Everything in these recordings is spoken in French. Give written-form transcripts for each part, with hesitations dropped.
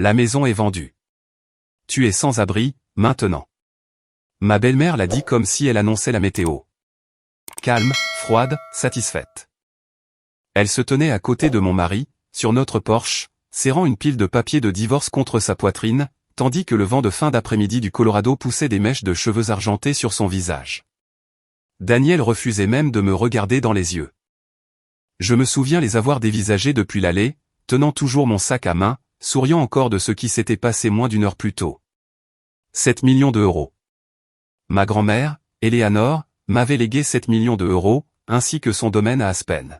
La maison est vendue. Tu es sans abri, maintenant. Ma belle-mère l'a dit comme si elle annonçait la météo. Calme, froide, satisfaite. Elle se tenait à côté de mon mari, sur notre porche, serrant une pile de papier de divorce contre sa poitrine, tandis que le vent de fin d'après-midi du Colorado poussait des mèches de cheveux argentés sur son visage. Daniel refusait même de me regarder dans les yeux. Je me souviens les avoir dévisagés depuis l'allée, tenant toujours mon sac à main, souriant encore de ce qui s'était passé moins d'une heure plus tôt. 7 millions d'euros. Ma grand-mère, Eleanor, m'avait légué 7 millions d'euros, ainsi que son domaine à Aspen.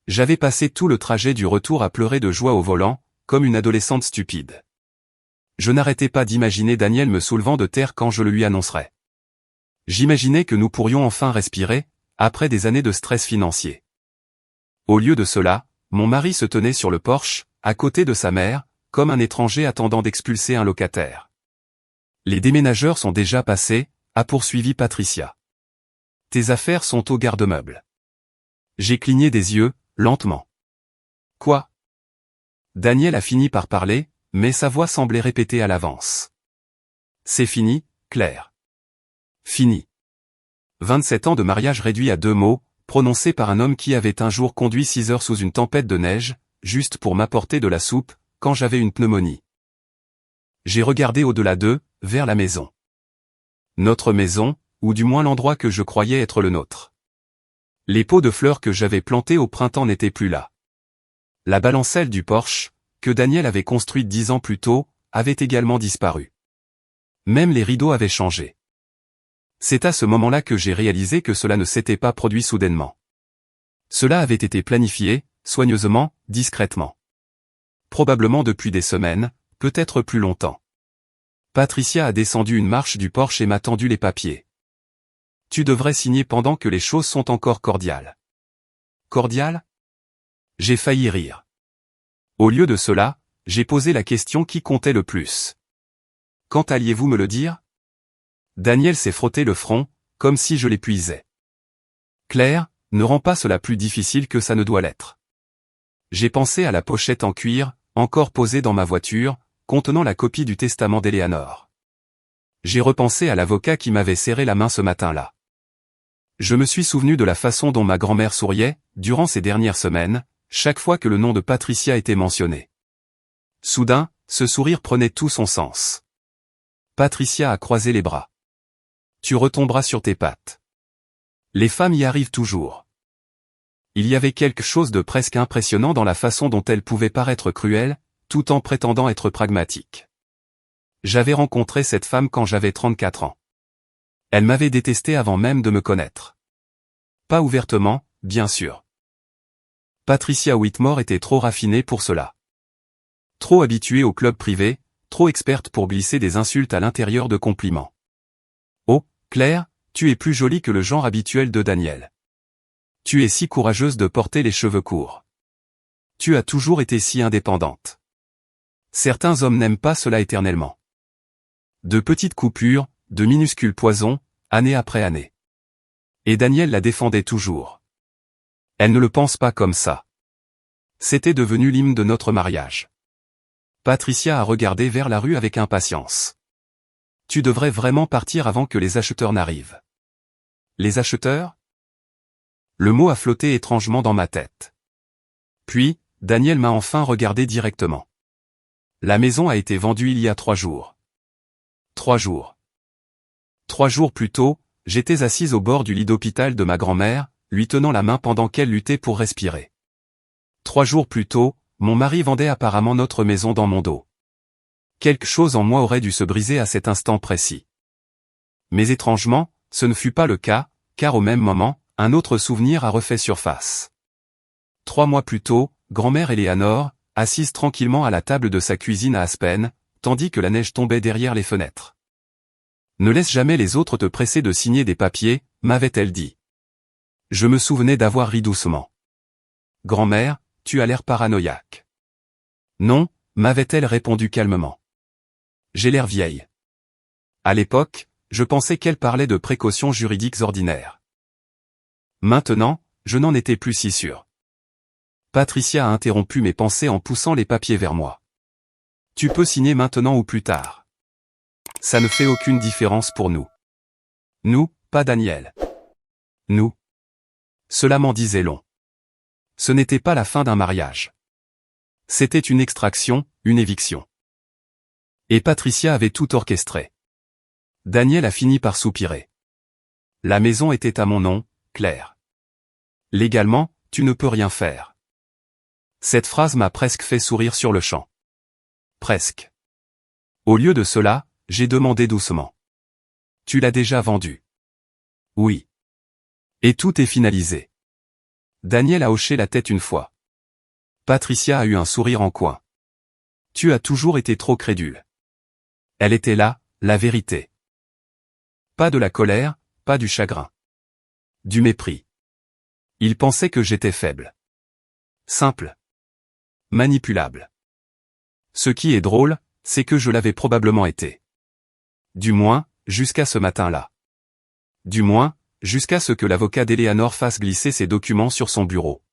J'avais passé tout le trajet du retour à pleurer de joie au volant, comme une adolescente stupide. Je n'arrêtais pas d'imaginer Daniel me soulevant de terre quand je le lui annoncerais. J'imaginais que nous pourrions enfin respirer, après des années de stress financier. Au lieu de cela, mon mari se tenait sur le porche, à côté de sa mère, comme un étranger attendant d'expulser un locataire. Les déménageurs sont déjà passés, a poursuivi Patricia. Tes affaires sont au garde-meuble. J'ai cligné des yeux, lentement. Quoi? Daniel a fini par parler, mais sa voix semblait répéter à l'avance. C'est fini, Claire. Fini. 27 ans de mariage réduits à 2 mots, prononcés par un homme qui avait un jour conduit 6 heures sous une tempête de neige, juste pour m'apporter de la soupe, quand j'avais une pneumonie. J'ai regardé au-delà d'eux, vers la maison. Notre maison, ou du moins l'endroit que je croyais être le nôtre. Les pots de fleurs que j'avais plantés au printemps n'étaient plus là. La balancelle du porche, que Daniel avait construite 10 ans plus tôt, avait également disparu. Même les rideaux avaient changé. C'est à ce moment-là que j'ai réalisé que cela ne s'était pas produit soudainement. Cela avait été planifié, soigneusement, discrètement. Probablement depuis des semaines, peut-être plus longtemps. Patricia a descendu une marche du porche et m'a tendu les papiers. Tu devrais signer pendant que les choses sont encore cordiales. Cordiales? J'ai failli rire. Au lieu de cela, j'ai posé la question qui comptait le plus. Quand alliez-vous me le dire? Daniel s'est frotté le front, comme si je l'épuisais. Claire, ne rend pas cela plus difficile que ça ne doit l'être. J'ai pensé à la pochette en cuir, encore posée dans ma voiture, contenant la copie du testament d'Eleanor. J'ai repensé à l'avocat qui m'avait serré la main ce matin-là. Je me suis souvenu de la façon dont ma grand-mère souriait, durant ces dernières semaines, chaque fois que le nom de Patricia était mentionné. Soudain, ce sourire prenait tout son sens. Patricia a croisé les bras. Tu retomberas sur tes pattes. Les femmes y arrivent toujours. Il y avait quelque chose de presque impressionnant dans la façon dont elle pouvait paraître cruelle, tout en prétendant être pragmatique. J'avais rencontré cette femme quand j'avais 34 ans. Elle m'avait détesté avant même de me connaître. Pas ouvertement, bien sûr. Patricia Whitmore était trop raffinée pour cela. Trop habituée au club privé, trop experte pour glisser des insultes à l'intérieur de compliments. Oh, Claire, tu es plus jolie que le genre habituel de Daniel. Tu es si courageuse de porter les cheveux courts. Tu as toujours été si indépendante. Certains hommes n'aiment pas cela éternellement. De petites coupures, de minuscules poisons, année après année. Et Daniel la défendait toujours. Elle ne le pense pas comme ça. C'était devenu l'hymne de notre mariage. Patricia a regardé vers la rue avec impatience. Tu devrais vraiment partir avant que les acheteurs n'arrivent. Les acheteurs? Le mot a flotté étrangement dans ma tête. Puis, Daniel m'a enfin regardé directement. La maison a été vendue il y a 3 jours. 3 jours. 3 jours plus tôt, j'étais assise au bord du lit d'hôpital de ma grand-mère, lui tenant la main pendant qu'elle luttait pour respirer. 3 jours plus tôt, mon mari vendait apparemment notre maison dans mon dos. Quelque chose en moi aurait dû se briser à cet instant précis. Mais étrangement, ce ne fut pas le cas, car au même moment, un autre souvenir a refait surface. 3 mois plus tôt, grand-mère Eleanor, assise tranquillement à la table de sa cuisine à Aspen, tandis que la neige tombait derrière les fenêtres. Ne laisse jamais les autres te presser de signer des papiers, m'avait-elle dit. Je me souvenais d'avoir ri doucement. Grand-mère, tu as l'air paranoïaque. Non, m'avait-elle répondu calmement. J'ai l'air vieille. À l'époque, je pensais qu'elle parlait de précautions juridiques ordinaires. Maintenant, je n'en étais plus si sûr. Patricia a interrompu mes pensées en poussant les papiers vers moi. Tu peux signer maintenant ou plus tard. Ça ne fait aucune différence pour nous. Nous, pas Daniel. Nous. Cela m'en disait long. Ce n'était pas la fin d'un mariage. C'était une extraction, une éviction. Et Patricia avait tout orchestré. Daniel a fini par soupirer. La maison était à mon nom, Claire. Légalement, tu ne peux rien faire. Cette phrase m'a presque fait sourire sur le champ. Presque. Au lieu de cela, j'ai demandé doucement. Tu l'as déjà vendu? Oui. Et tout est finalisé. Daniel a hoché la tête une fois. Patricia a eu un sourire en coin. Tu as toujours été trop crédule. Elle était là, la vérité. Pas de la colère, pas du chagrin. Du mépris. Il pensait que j'étais faible. Simple. Manipulable. Ce qui est drôle, c'est que je l'avais probablement été. Du moins, jusqu'à ce matin-là. Du moins, jusqu'à ce que l'avocat d'Eleanor fasse glisser ses documents sur son bureau.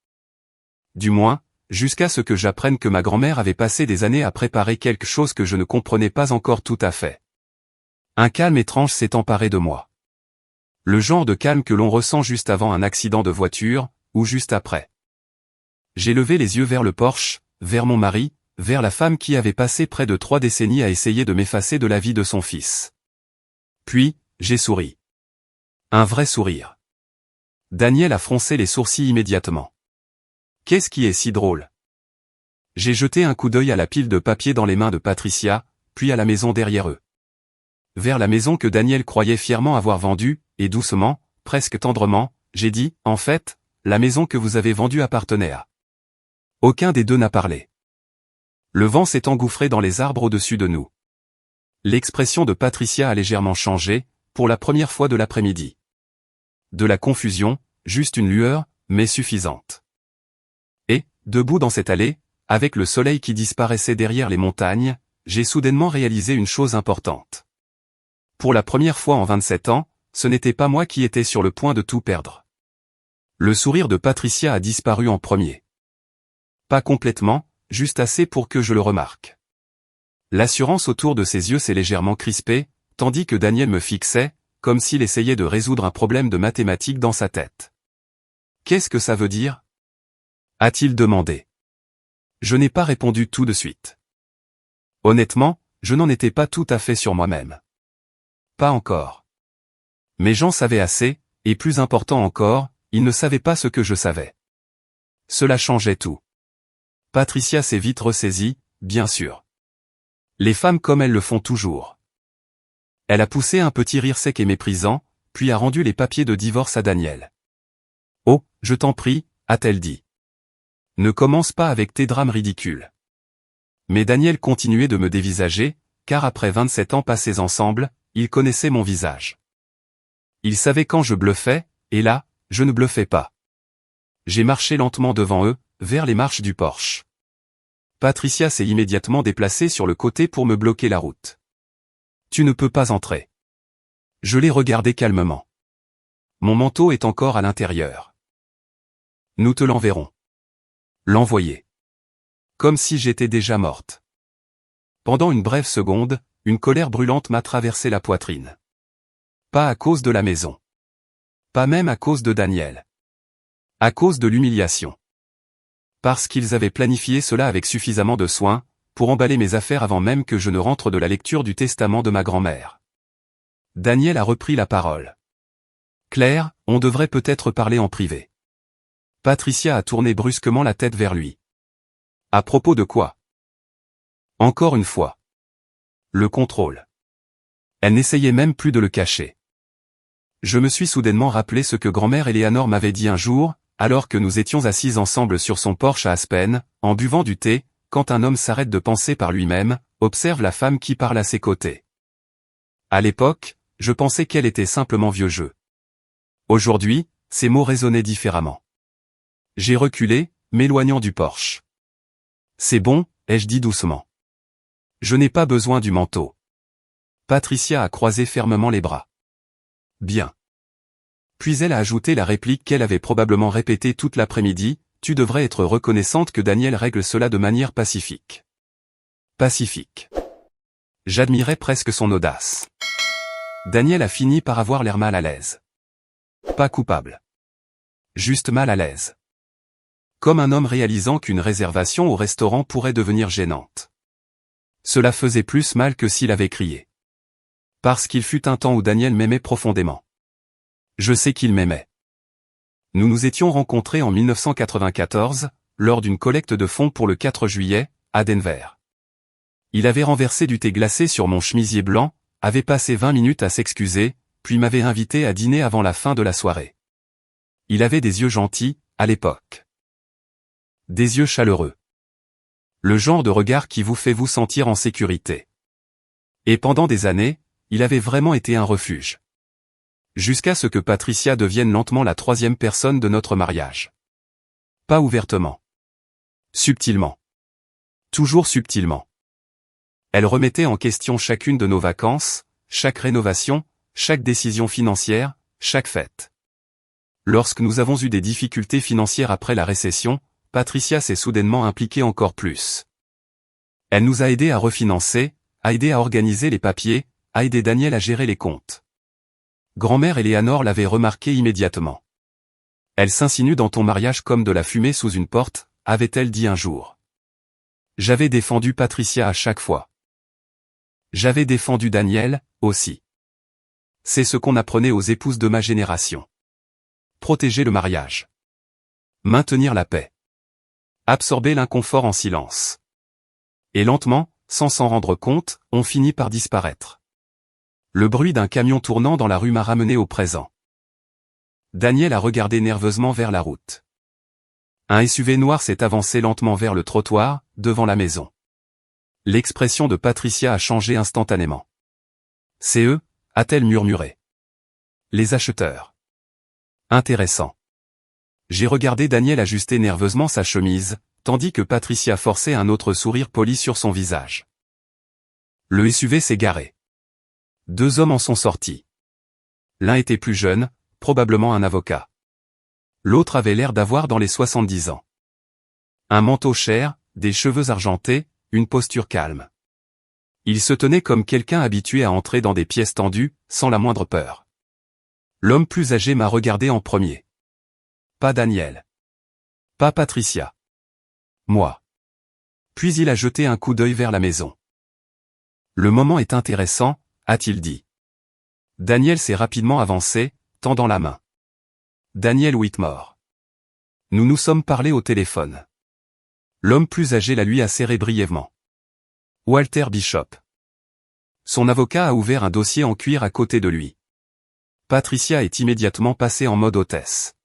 Du moins, jusqu'à ce que j'apprenne que ma grand-mère avait passé des années à préparer quelque chose que je ne comprenais pas encore tout à fait. Un calme étrange s'est emparé de moi. Le genre de calme que l'on ressent juste avant un accident de voiture, ou juste après. J'ai levé les yeux vers le porche, vers mon mari, vers la femme qui avait passé près de 3 décennies à essayer de m'effacer de la vie de son fils. Puis, j'ai souri. Un vrai sourire. Daniel a froncé les sourcils immédiatement. Qu'est-ce qui est si drôle? J'ai jeté un coup d'œil à la pile de papier dans les mains de Patricia, puis à la maison derrière eux. Vers la maison que Daniel croyait fièrement avoir vendue, et doucement, presque tendrement, j'ai dit, en fait, la maison que vous avez vendue appartenait à. Aucun des deux n'a parlé. Le vent s'est engouffré dans les arbres au-dessus de nous. L'expression de Patricia a légèrement changé, pour la première fois de l'après-midi. De la confusion, juste une lueur, mais suffisante. Et, debout dans cette allée, avec le soleil qui disparaissait derrière les montagnes, j'ai soudainement réalisé une chose importante. Pour la première fois en 27 ans, ce n'était pas moi qui étais sur le point de tout perdre. Le sourire de Patricia a disparu en premier. Pas complètement, juste assez pour que je le remarque. L'assurance autour de ses yeux s'est légèrement crispée, tandis que Daniel me fixait, comme s'il essayait de résoudre un problème de mathématiques dans sa tête. Qu'est-ce que ça veut dire? A-t-il demandé. Je n'ai pas répondu tout de suite. Honnêtement, je n'en étais pas tout à fait sur moi-même. Pas encore. Mais j'en savais assez, et plus important encore, ils ne savaient pas ce que je savais. Cela changeait tout. Patricia s'est vite ressaisie, bien sûr. Les femmes comme elles le font toujours. Elle a poussé un petit rire sec et méprisant, puis a rendu les papiers de divorce à Daniel. « Oh, je t'en prie », a-t-elle dit. « Ne commence pas avec tes drames ridicules. » Mais Daniel continuait de me dévisager, car après 27 ans passés ensemble, il connaissait mon visage. Il savait quand je bluffais, et là, je ne bluffais pas. J'ai marché lentement devant eux, vers les marches du porche. Patricia s'est immédiatement déplacée sur le côté pour me bloquer la route. « Tu ne peux pas entrer. » Je l'ai regardé calmement. Mon manteau est encore à l'intérieur. « Nous te l'enverrons. » L'envoyer. Comme si j'étais déjà morte. Pendant une brève seconde, une colère brûlante m'a traversé la poitrine. Pas à cause de la maison. Pas même à cause de Daniel. À cause de l'humiliation. Parce qu'ils avaient planifié cela avec suffisamment de soin, pour emballer mes affaires avant même que je ne rentre de la lecture du testament de ma grand-mère. Daniel a repris la parole. « Claire, on devrait peut-être parler en privé. » Patricia a tourné brusquement la tête vers lui. « À propos de quoi ?» Encore une fois. Le contrôle. Elle n'essayait même plus de le cacher. Je me suis soudainement rappelé ce que grand-mère Eleanor m'avait dit un jour, alors que nous étions assis ensemble sur son porche à Aspen, en buvant du thé, quand un homme s'arrête de penser par lui-même, observe la femme qui parle à ses côtés. À l'époque, je pensais qu'elle était simplement vieux jeu. Aujourd'hui, ces mots résonnaient différemment. J'ai reculé, m'éloignant du porche. C'est bon, ai-je dit doucement. Je n'ai pas besoin du manteau. Patricia a croisé fermement les bras. Bien. Puis elle a ajouté la réplique qu'elle avait probablement répétée toute l'après-midi, « Tu devrais être reconnaissante que Daniel règle cela de manière pacifique. » pacifique. J'admirais presque son audace. Daniel a fini par avoir l'air mal à l'aise. Pas coupable. Juste mal à l'aise. Comme un homme réalisant qu'une réservation au restaurant pourrait devenir gênante. Cela faisait plus mal que s'il avait crié. Parce qu'il fut un temps où Daniel m'aimait profondément. Je sais qu'il m'aimait. Nous nous étions rencontrés en 1994, lors d'une collecte de fonds pour le 4 juillet, à Denver. Il avait renversé du thé glacé sur mon chemisier blanc, avait passé 20 minutes à s'excuser, puis m'avait invité à dîner avant la fin de la soirée. Il avait des yeux gentils, à l'époque. Des yeux chaleureux. Le genre de regard qui vous fait vous sentir en sécurité. Et pendant des années, il avait vraiment été un refuge. Jusqu'à ce que Patricia devienne lentement la troisième personne de notre mariage. Pas ouvertement. Subtilement. Toujours subtilement. Elle remettait en question chacune de nos vacances, chaque rénovation, chaque décision financière, chaque fête. Lorsque nous avons eu des difficultés financières après la récession, Patricia s'est soudainement impliquée encore plus. Elle nous a aidés à refinancer, a aidé à organiser les papiers, a aidé Daniel à gérer les comptes. Grand-mère Eleanor l'avait remarqué immédiatement. Elle s'insinue dans ton mariage comme de la fumée sous une porte, avait-elle dit un jour. J'avais défendu Patricia à chaque fois. J'avais défendu Daniel, aussi. C'est ce qu'on apprenait aux épouses de ma génération. Protéger le mariage. Maintenir la paix. Absorber l'inconfort en silence. Et lentement, sans s'en rendre compte, on finit par disparaître. Le bruit d'un camion tournant dans la rue m'a ramené au présent. Daniel a regardé nerveusement vers la route. Un SUV noir s'est avancé lentement vers le trottoir, devant la maison. L'expression de Patricia a changé instantanément. C'est eux, a-t-elle murmuré. Les acheteurs. Intéressant. J'ai regardé Daniel ajuster nerveusement sa chemise, tandis que Patricia forçait un autre sourire poli sur son visage. Le SUV s'est garé. 2 hommes en sont sortis. L'un était plus jeune, probablement un avocat. L'autre avait l'air d'avoir dans les 70 ans. Un manteau cher, des cheveux argentés, une posture calme. Il se tenait comme quelqu'un habitué à entrer dans des pièces tendues, sans la moindre peur. L'homme plus âgé m'a regardé en premier. Pas Daniel. Pas Patricia. Moi. Puis il a jeté un coup d'œil vers la maison. Le moment est intéressant, a-t-il dit. Daniel s'est rapidement avancé, tendant la main. Daniel Whitmore. Nous nous sommes parlé au téléphone. L'homme plus âgé la lui a serré brièvement. Walter Bishop. Son avocat a ouvert un dossier en cuir à côté de lui. Patricia est immédiatement passée en mode hôtesse.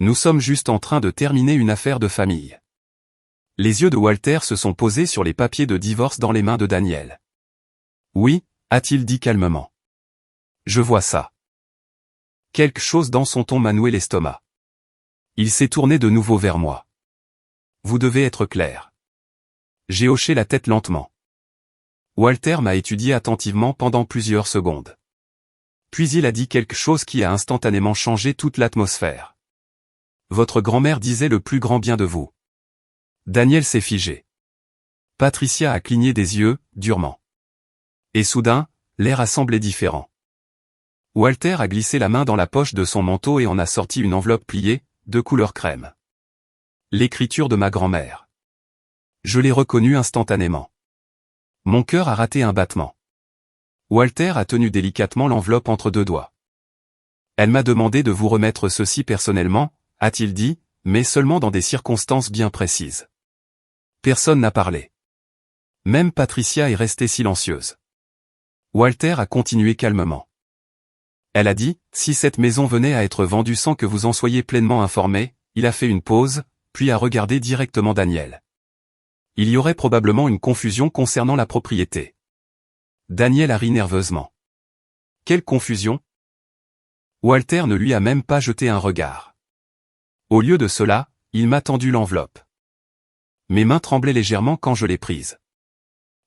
Nous sommes juste en train de terminer une affaire de famille. Les yeux de Walter se sont posés sur les papiers de divorce dans les mains de Daniel. Oui, a-t-il dit calmement. Je vois ça. Quelque chose dans son ton m'a noué l'estomac. Il s'est tourné de nouveau vers moi. Vous devez être clair. J'ai hoché la tête lentement. Walter m'a étudié attentivement pendant plusieurs secondes. Puis il a dit quelque chose qui a instantanément changé toute l'atmosphère. Votre grand-mère disait le plus grand bien de vous. Daniel s'est figé. Patricia a cligné des yeux, durement. Et soudain, l'air a semblé différent. Walter a glissé la main dans la poche de son manteau et en a sorti une enveloppe pliée, de couleur crème. L'écriture de ma grand-mère. Je l'ai reconnue instantanément. Mon cœur a raté un battement. Walter a tenu délicatement l'enveloppe entre 2 doigts. Elle m'a demandé de vous remettre ceci personnellement, a-t-il dit, mais seulement dans des circonstances bien précises. Personne n'a parlé. Même Patricia est restée silencieuse. Walter a continué calmement. Elle a dit, si cette maison venait à être vendue sans que vous en soyez pleinement informé, il a fait une pause, puis a regardé directement Daniel. Il y aurait probablement une confusion concernant la propriété. Daniel a ri nerveusement. Quelle confusion? Walter ne lui a même pas jeté un regard. Au lieu de cela, il m'a tendu l'enveloppe. Mes mains tremblaient légèrement quand je l'ai prise.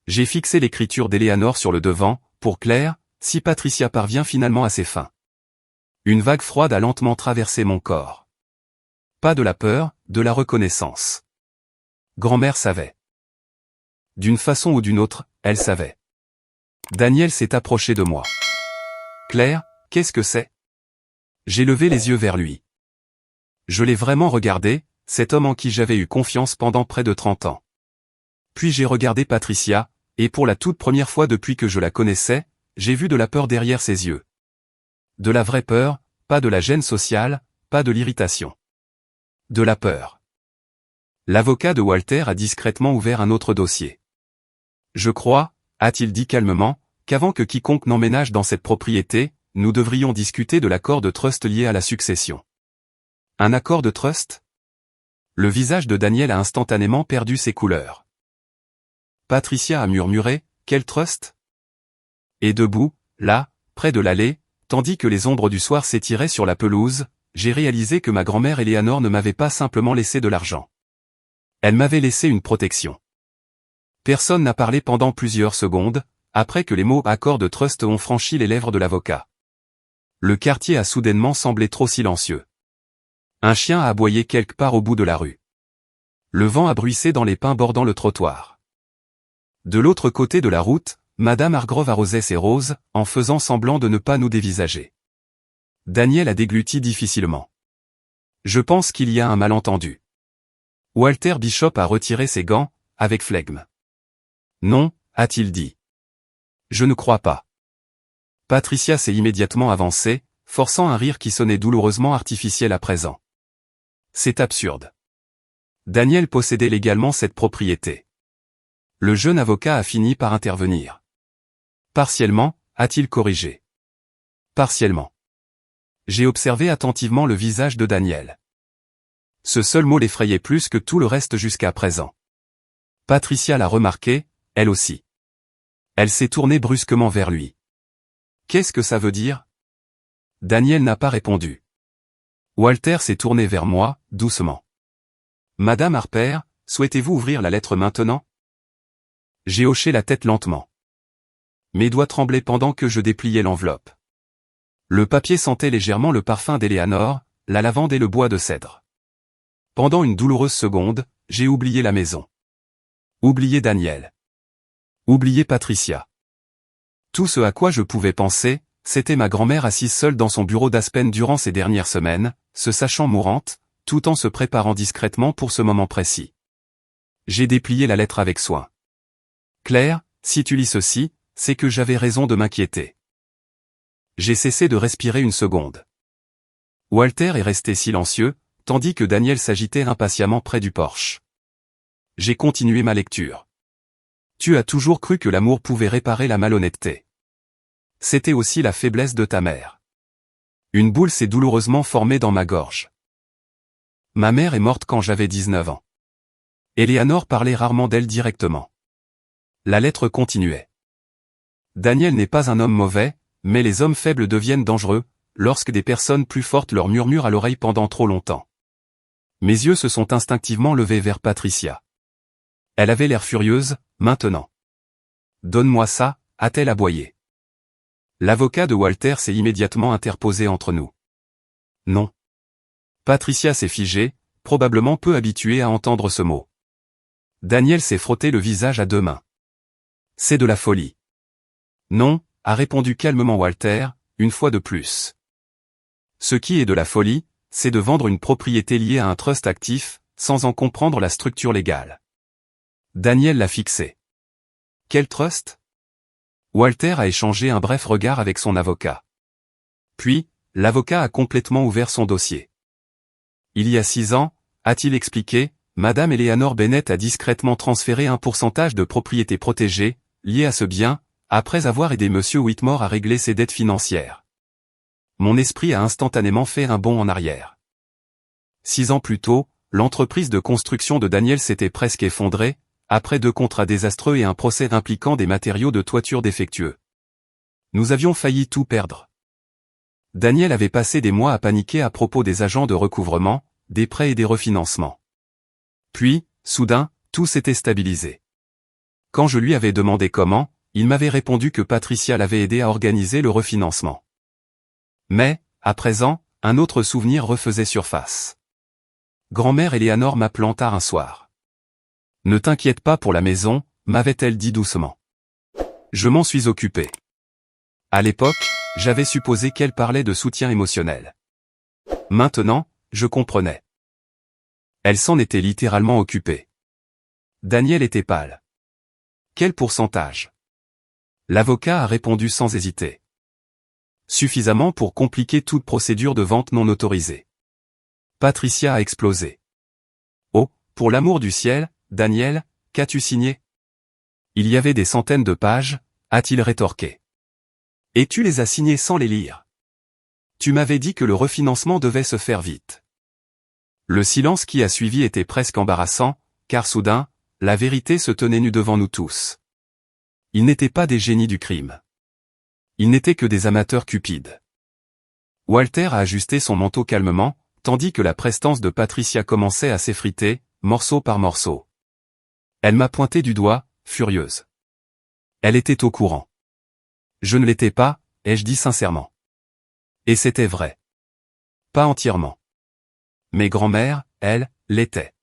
J'ai fixé l'écriture d'Eleanor sur le devant, pour Claire, si Patricia parvient finalement à ses fins. Une vague froide a lentement traversé mon corps. Pas de la peur, de la reconnaissance. Grand-mère savait. d'une façon ou d'une autre, elle savait. Daniel s'est approché de moi. Claire, qu'est-ce que c'est? J'ai levé les yeux vers lui. Je l'ai vraiment regardé, cet homme en qui j'avais eu confiance pendant près de 30 ans. Puis j'ai regardé Patricia, et pour la toute première fois depuis que je la connaissais, j'ai vu de la peur derrière ses yeux. De la vraie peur, pas de la gêne sociale, pas de l'irritation. De la peur. L'avocat de Walter a discrètement ouvert un autre dossier. Je crois, a-t-il dit calmement, qu'avant que quiconque n'emménage dans cette propriété, nous devrions discuter de l'accord de trust lié à la succession. Un accord de trust? Le visage de Daniel a instantanément perdu ses couleurs. Patricia a murmuré, quel trust? Et debout, là, près de l'allée, tandis que les ombres du soir s'étiraient sur la pelouse, j'ai réalisé que ma grand-mère Éléanore ne m'avait pas simplement laissé de l'argent. Elle m'avait laissé une protection. Personne n'a parlé pendant plusieurs secondes, après que les mots « accord de trust » ont franchi les lèvres de l'avocat. Le quartier a soudainement semblé trop silencieux. Un chien a aboyé quelque part au bout de la rue. Le vent a bruissé dans les pins bordant le trottoir. De l'autre côté de la route, Madame Hargrove arrosait ses roses, en faisant semblant de ne pas nous dévisager. Daniel a dégluti difficilement. Je pense qu'il y a un malentendu. Walter Bishop a retiré ses gants, avec flegme. Non, a-t-il dit. Je ne crois pas. Patricia s'est immédiatement avancée, forçant un rire qui sonnait douloureusement artificiel à présent. C'est absurde. Daniel possédait légalement cette propriété. Le jeune avocat a fini par intervenir. Partiellement, a-t-il corrigé. Partiellement. J'ai observé attentivement le visage de Daniel. Ce seul mot l'effrayait plus que tout le reste jusqu'à présent. Patricia l'a remarqué, elle aussi. Elle s'est tournée brusquement vers lui. Qu'est-ce que ça veut dire? Daniel n'a pas répondu. Walter s'est tourné vers moi, doucement. Madame Harper, souhaitez-vous ouvrir la lettre maintenant? J'ai hoché la tête lentement. Mes doigts tremblaient pendant que je dépliais l'enveloppe. Le papier sentait légèrement le parfum d'Éléanore, la lavande et le bois de cèdre. Pendant une douloureuse seconde, j'ai oublié la maison. Oublié Daniel. Oublié Patricia. Tout ce à quoi je pouvais penser, c'était ma grand-mère assise seule dans son bureau d'Aspen durant ces dernières semaines, se sachant mourante, tout en se préparant discrètement pour ce moment précis. J'ai déplié la lettre avec soin. Claire, si tu lis ceci, c'est que j'avais raison de m'inquiéter. J'ai cessé de respirer une seconde. Walter est resté silencieux, tandis que Daniel s'agitait impatiemment près du porche. J'ai continué ma lecture. Tu as toujours cru que l'amour pouvait réparer la malhonnêteté. C'était aussi la faiblesse de ta mère. Une boule s'est douloureusement formée dans ma gorge. Ma mère est morte quand j'avais 19 ans. Éléanore parlait rarement d'elle directement. La lettre continuait. Daniel n'est pas un homme mauvais, mais les hommes faibles deviennent dangereux, lorsque des personnes plus fortes leur murmurent à l'oreille pendant trop longtemps. Mes yeux se sont instinctivement levés vers Patricia. Elle avait l'air furieuse, maintenant. Donne-moi ça, a-t-elle aboyé. L'avocat de Walter s'est immédiatement interposé entre nous. Non. Patricia s'est figée, probablement peu habituée à entendre ce mot. Daniel s'est frotté le visage à deux mains. C'est de la folie. Non, a répondu calmement Walter, une fois de plus. Ce qui est de la folie, c'est de vendre une propriété liée à un trust actif, sans en comprendre la structure légale. Daniel l'a fixé. Quel trust? Walter a échangé un bref regard avec son avocat. Puis, l'avocat a complètement ouvert son dossier. Il y a 6 ans, a-t-il expliqué, Madame Éléanore Bennett a discrètement transféré un pourcentage de propriété protégée, lié à ce bien, après avoir aidé Monsieur Whitmore à régler ses dettes financières. Mon esprit a instantanément fait un bond en arrière. 6 ans plus tôt, l'entreprise de construction de Daniel s'était presque effondrée, après 2 contrats désastreux et un procès impliquant des matériaux de toiture défectueux. Nous avions failli tout perdre. Daniel avait passé des mois à paniquer à propos des agents de recouvrement, des prêts et des refinancements. Puis, soudain, tout s'était stabilisé. Quand je lui avais demandé comment, il m'avait répondu que Patricia l'avait aidé à organiser le refinancement. Mais, à présent, un autre souvenir refaisait surface. Grand-mère Éléanore m'appelant tard un soir. Ne t'inquiète pas pour la maison, m'avait-elle dit doucement. Je m'en suis occupé. À l'époque, j'avais supposé qu'elle parlait de soutien émotionnel. Maintenant, je comprenais. Elle s'en était littéralement occupée. Daniel était pâle. Quel pourcentage? L'avocat a répondu sans hésiter. Suffisamment pour compliquer toute procédure de vente non autorisée. Patricia a explosé. Oh, pour l'amour du ciel, Daniel, qu'as-tu signé? Il y avait des centaines de pages, a-t-il rétorqué. Et tu les as signées sans les lire. Tu m'avais dit que le refinancement devait se faire vite. Le silence qui a suivi était presque embarrassant, car soudain, la vérité se tenait nue devant nous tous. Ils n'étaient pas des génies du crime. Ils n'étaient que des amateurs cupides. Walter a ajusté son manteau calmement, tandis que la prestance de Patricia commençait à s'effriter, morceau par morceau. Elle m'a pointé du doigt, furieuse. Elle était au courant. Je ne l'étais pas, ai-je dit sincèrement. Et c'était vrai. Pas entièrement. Mes grands-mères, elles, l'étaient.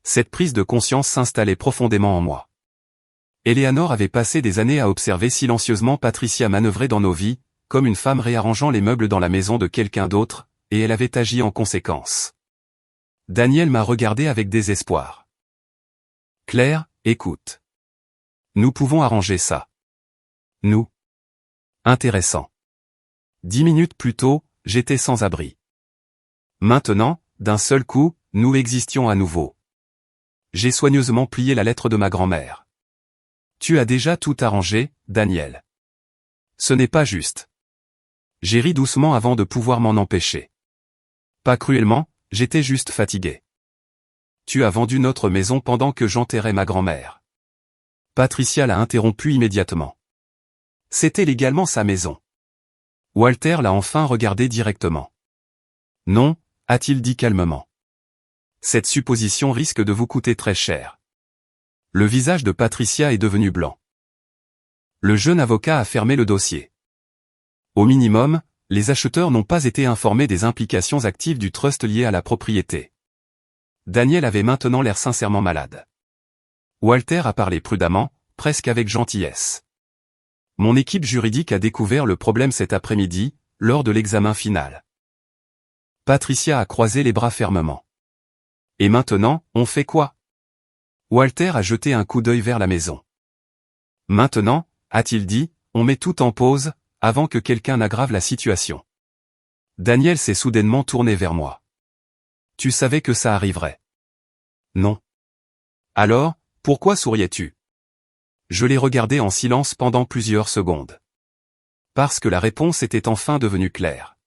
Cette prise de conscience s'installait profondément en moi. Eleanor avait passé des années à observer silencieusement Patricia manœuvrer dans nos vies, comme une femme réarrangeant les meubles dans la maison de quelqu'un d'autre, et elle avait agi en conséquence. Daniel m'a regardé avec désespoir. Claire, écoute. Nous pouvons arranger ça. Nous. Intéressant. 10 minutes plus tôt, j'étais sans abri. Maintenant, d'un seul coup, nous existions à nouveau. J'ai soigneusement plié la lettre de ma grand-mère. Tu as déjà tout arrangé, Daniel. Ce n'est pas juste. J'ai ri doucement avant de pouvoir m'en empêcher. Pas cruellement, j'étais juste fatigué. Tu as vendu notre maison pendant que j'enterrais ma grand-mère. Patricia l'a interrompu immédiatement. C'était légalement sa maison. Walter l'a enfin regardé directement. Non, a-t-il dit calmement. Cette supposition risque de vous coûter très cher. Le visage de Patricia est devenu blanc. Le jeune avocat a fermé le dossier. Au minimum, les acheteurs n'ont pas été informés des implications actives du trust lié à la propriété. Daniel avait maintenant l'air sincèrement malade. Walter a parlé prudemment, presque avec gentillesse. Mon équipe juridique a découvert le problème cet après-midi, lors de l'examen final. Patricia a croisé les bras fermement. Et maintenant, on fait quoi? Walter a jeté un coup d'œil vers la maison. Maintenant, a-t-il dit, on met tout en pause, avant que quelqu'un n'aggrave la situation. Daniel s'est soudainement tourné vers moi. Tu savais que ça arriverait. Non. Alors, pourquoi souriais-tu? Je l'ai regardé en silence pendant plusieurs secondes. Parce que la réponse était enfin devenue claire.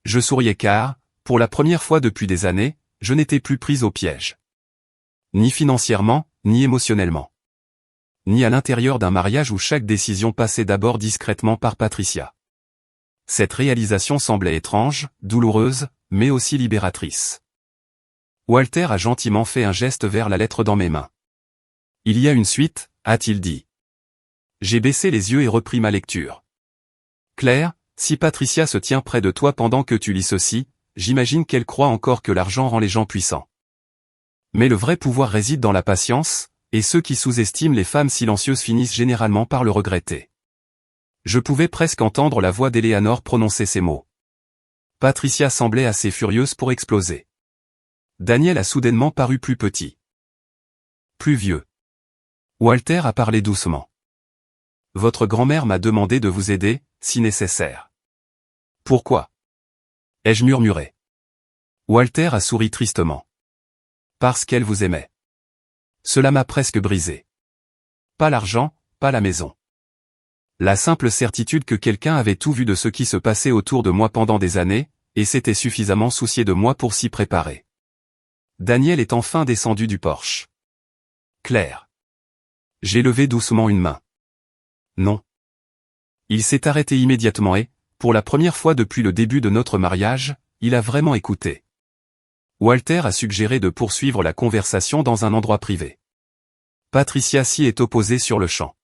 Je souriais car, pour la première fois depuis des années, je n'étais plus prise au piège. Ni financièrement, ni émotionnellement. Ni à l'intérieur d'un mariage où chaque décision passait d'abord discrètement par Patricia. Cette réalisation semblait étrange, douloureuse, mais aussi libératrice. Walter a gentiment fait un geste vers la lettre dans mes mains. Il y a une suite, a-t-il dit. J'ai baissé les yeux et repris ma lecture. Claire, si Patricia se tient près de toi pendant que tu lis ceci, j'imagine qu'elle croit encore que l'argent rend les gens puissants. Mais le vrai pouvoir réside dans la patience, et ceux qui sous-estiment les femmes silencieuses finissent généralement par le regretter. Je pouvais presque entendre la voix d'Eleanor prononcer ces mots. Patricia semblait assez furieuse pour exploser. Daniel a soudainement paru plus petit. Plus vieux. Walter a parlé doucement. Votre grand-mère m'a demandé de vous aider, si nécessaire. Pourquoi? Ai-je murmuré. Walter a souri tristement. Parce qu'elle vous aimait. Cela m'a presque brisé. Pas l'argent, pas la maison. La simple certitude que quelqu'un avait tout vu de ce qui se passait autour de moi pendant des années, et s'était suffisamment soucié de moi pour s'y préparer. Daniel est enfin descendu du porche. Claire. J'ai levé doucement une main. Non. Il s'est arrêté immédiatement et, pour la première fois depuis le début de notre mariage, il a vraiment écouté. Walter a suggéré de poursuivre la conversation dans un endroit privé. Patricia s'y est opposée sur le champ.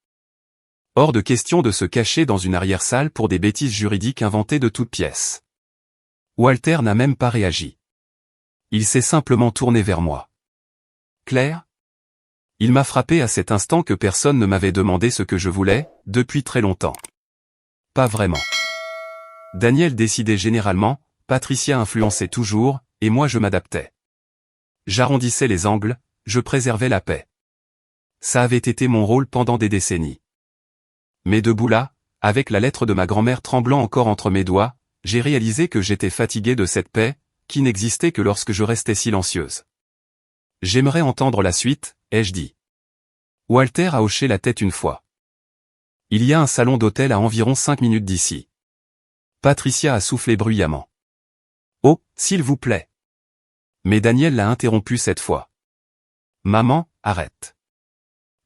Hors de question de se cacher dans une arrière-salle pour des bêtises juridiques inventées de toutes pièces. Walter n'a même pas réagi. Il s'est simplement tourné vers moi. Claire? Il m'a frappé à cet instant que personne ne m'avait demandé ce que je voulais, depuis très longtemps. Pas vraiment. Daniel décidait généralement, Patricia influençait toujours, et moi je m'adaptais. J'arrondissais les angles, je préservais la paix. Ça avait été mon rôle pendant des décennies. Mais debout là, avec la lettre de ma grand-mère tremblant encore entre mes doigts, j'ai réalisé que j'étais fatigué de cette paix, qui n'existait que lorsque je restais silencieuse. J'aimerais entendre la suite, ai-je dit. Walter a hoché la tête une fois. Il y a un salon d'hôtel à environ 5 minutes d'ici. Patricia a soufflé bruyamment. Oh, s'il vous plaît. Mais Daniel l'a interrompu cette fois. Maman, arrête.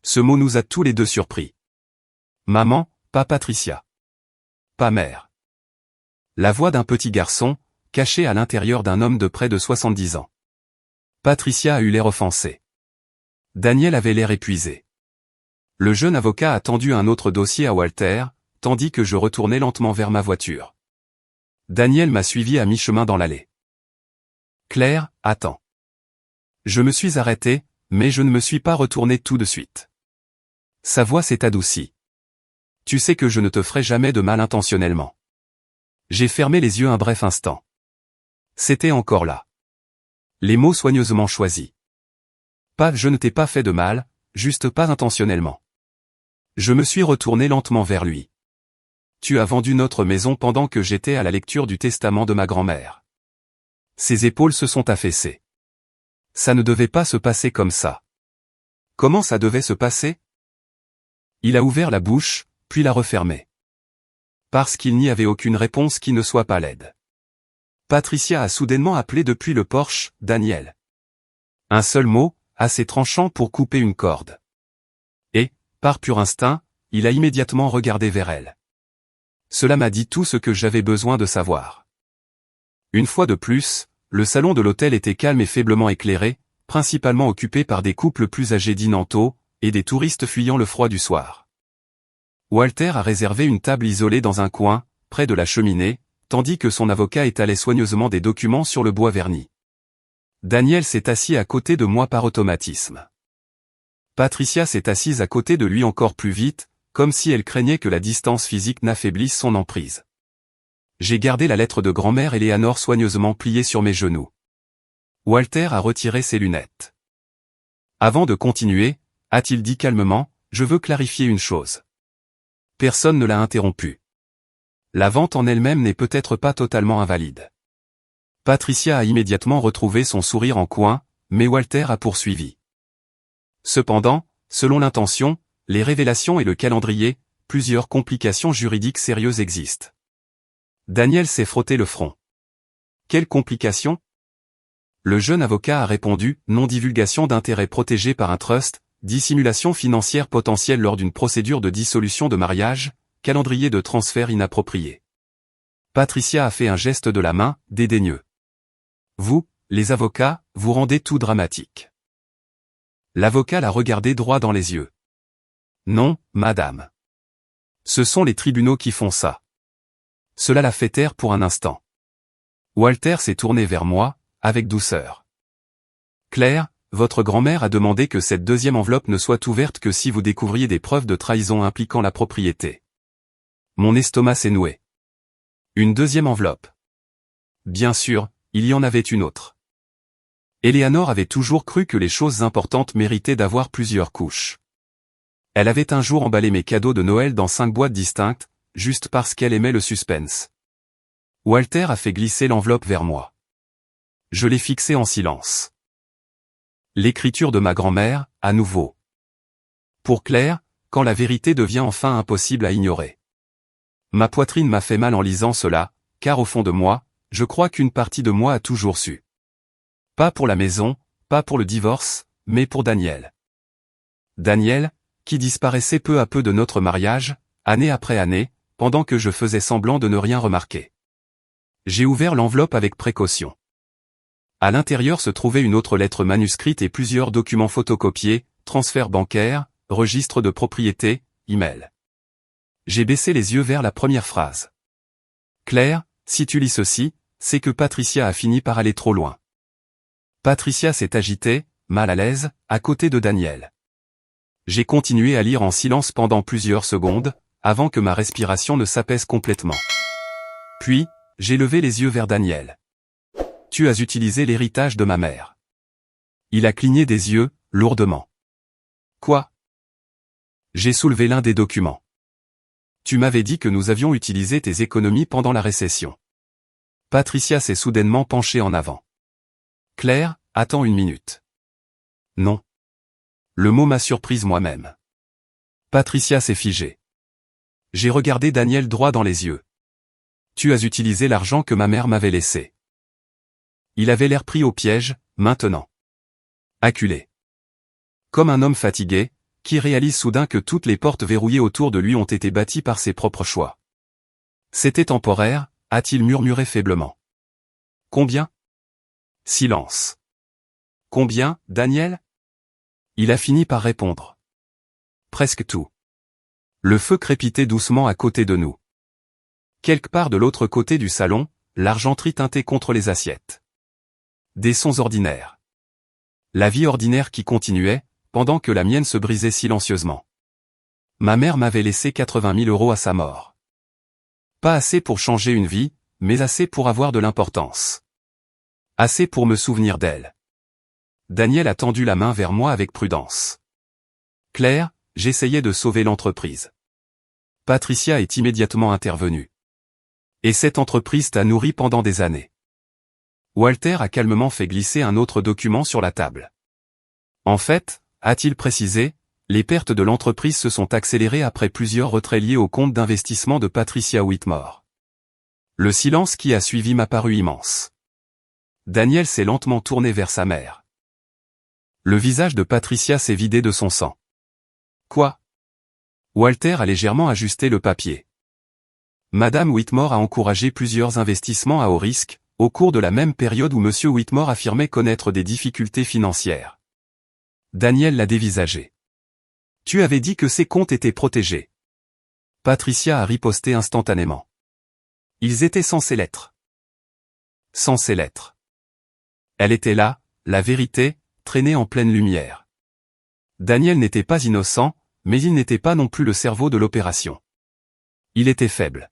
Ce mot nous a tous les deux surpris. Maman, pas Patricia. Pas mère. La voix d'un petit garçon, caché à l'intérieur d'un homme de près de 70 ans. Patricia a eu l'air offensée. Daniel avait l'air épuisé. Le jeune avocat a tendu un autre dossier à Walter, tandis que je retournais lentement vers ma voiture. Daniel m'a suivi à mi-chemin dans l'allée. Claire, attends. Je me suis arrêté, mais je ne me suis pas retourné tout de suite. Sa voix s'est adoucie. Tu sais que je ne te ferai jamais de mal intentionnellement. J'ai fermé les yeux un bref instant. C'était encore là. Les mots soigneusement choisis. Pas je ne t'ai pas fait de mal, juste pas intentionnellement. Je me suis retourné lentement vers lui. Tu as vendu notre maison pendant que j'étais à la lecture du testament de ma grand-mère. Ses épaules se sont affaissées. Ça ne devait pas se passer comme ça. Comment ça devait se passer? Il a ouvert la bouche, puis l'a refermée. Parce qu'il n'y avait aucune réponse qui ne soit pas laide. Patricia a soudainement appelé depuis le porche, Daniel. Un seul mot, assez tranchant pour couper une corde. Et, par pur instinct, il a immédiatement regardé vers elle. Cela m'a dit tout ce que j'avais besoin de savoir. Une fois de plus, le salon de l'hôtel était calme et faiblement éclairé, principalement occupé par des couples plus âgés d'Inanto, et des touristes fuyant le froid du soir. Walter a réservé une table isolée dans un coin, près de la cheminée, tandis que son avocat étalait soigneusement des documents sur le bois verni. Daniel s'est assis à côté de moi par automatisme. Patricia s'est assise à côté de lui encore plus vite, comme si elle craignait que la distance physique n'affaiblisse son emprise. J'ai gardé la lettre de grand-mère Eleanor soigneusement pliée sur mes genoux. Walter a retiré ses lunettes. Avant de continuer, a-t-il dit calmement, je veux clarifier une chose. Personne ne l'a interrompu. La vente en elle-même n'est peut-être pas totalement invalide. Patricia a immédiatement retrouvé son sourire en coin, mais Walter a poursuivi. Cependant, selon l'intention, les révélations et le calendrier, plusieurs complications juridiques sérieuses existent. Daniel s'est frotté le front. Quelles complications? Le jeune avocat a répondu, non-divulgation d'intérêts protégés par un trust, dissimulation financière potentielle lors d'une procédure de dissolution de mariage, calendrier de transfert inapproprié. Patricia a fait un geste de la main, dédaigneux. Vous, les avocats, vous rendez tout dramatique. L'avocat l'a regardé droit dans les yeux. Non, madame. Ce sont les tribunaux qui font ça. Cela l'a fait taire pour un instant. Walter s'est tourné vers moi, avec douceur. Claire, votre grand-mère a demandé que cette deuxième enveloppe ne soit ouverte que si vous découvriez des preuves de trahison impliquant la propriété. Mon estomac s'est noué. Une deuxième enveloppe. Bien sûr, il y en avait une autre. Eleanor avait toujours cru que les choses importantes méritaient d'avoir plusieurs couches. Elle avait un jour emballé mes cadeaux de Noël dans 5 boîtes distinctes, juste parce qu'elle aimait le suspense. Walter a fait glisser l'enveloppe vers moi. Je l'ai fixée en silence. L'écriture de ma grand-mère, à nouveau. Pour Claire, quand la vérité devient enfin impossible à ignorer. Ma poitrine m'a fait mal en lisant cela, car au fond de moi, je crois qu'une partie de moi a toujours su. Pas pour la maison, pas pour le divorce, mais pour Daniel. Daniel, qui disparaissait peu à peu de notre mariage, année après année, pendant que je faisais semblant de ne rien remarquer. J'ai ouvert l'enveloppe avec précaution. À l'intérieur se trouvait une autre lettre manuscrite et plusieurs documents photocopiés, transfert bancaire, registre de propriété, email. J'ai baissé les yeux vers la première phrase. Claire, si tu lis ceci, c'est que Patricia a fini par aller trop loin. Patricia s'est agitée, mal à l'aise, à côté de Daniel. J'ai continué à lire en silence pendant plusieurs secondes, avant que ma respiration ne s'apaise complètement. Puis, j'ai levé les yeux vers Daniel. Tu as utilisé l'héritage de ma mère. Il a cligné des yeux, lourdement. Quoi? J'ai soulevé l'un des documents. Tu m'avais dit que nous avions utilisé tes économies pendant la récession. Patricia s'est soudainement penchée en avant. Claire, attends une minute. Non. Le mot m'a surprise moi-même. Patricia s'est figée. J'ai regardé Daniel droit dans les yeux. Tu as utilisé l'argent que ma mère m'avait laissé. Il avait l'air pris au piège, maintenant. Acculé. Comme un homme fatigué, qui réalise soudain que toutes les portes verrouillées autour de lui ont été bâties par ses propres choix. C'était temporaire, a-t-il murmuré faiblement. Combien? Silence. Combien, Daniel? Il a fini par répondre. Presque tout. Le feu crépitait doucement à côté de nous. Quelque part de l'autre côté du salon, l'argenterie tintait contre les assiettes. Des sons ordinaires. La vie ordinaire qui continuait, pendant que la mienne se brisait silencieusement. Ma mère m'avait laissé 80 000 € à sa mort. Pas assez pour changer une vie, mais assez pour avoir de l'importance. Assez pour me souvenir d'elle. Daniel a tendu la main vers moi avec prudence. Claire, j'essayais de sauver l'entreprise. Patricia est immédiatement intervenue. Et cette entreprise t'a nourri pendant des années. Walter a calmement fait glisser un autre document sur la table. En fait, a-t-il précisé, les pertes de l'entreprise se sont accélérées après plusieurs retraits liés au compte d'investissement de Patricia Whitmore. Le silence qui a suivi m'a paru immense. Daniel s'est lentement tourné vers sa mère. Le visage de Patricia s'est vidé de son sang. Quoi? Walter a légèrement ajusté le papier. Madame Whitmore a encouragé plusieurs investissements à haut risque, au cours de la même période où Monsieur Whitmore affirmait connaître des difficultés financières. Daniel l'a dévisagé. Tu avais dit que ces comptes étaient protégés. Patricia a riposté instantanément. Ils étaient censés l'être. Censés l'être. Elle était là, la vérité, traînée en pleine lumière. Daniel n'était pas innocent, mais il n'était pas non plus le cerveau de l'opération. Il était faible.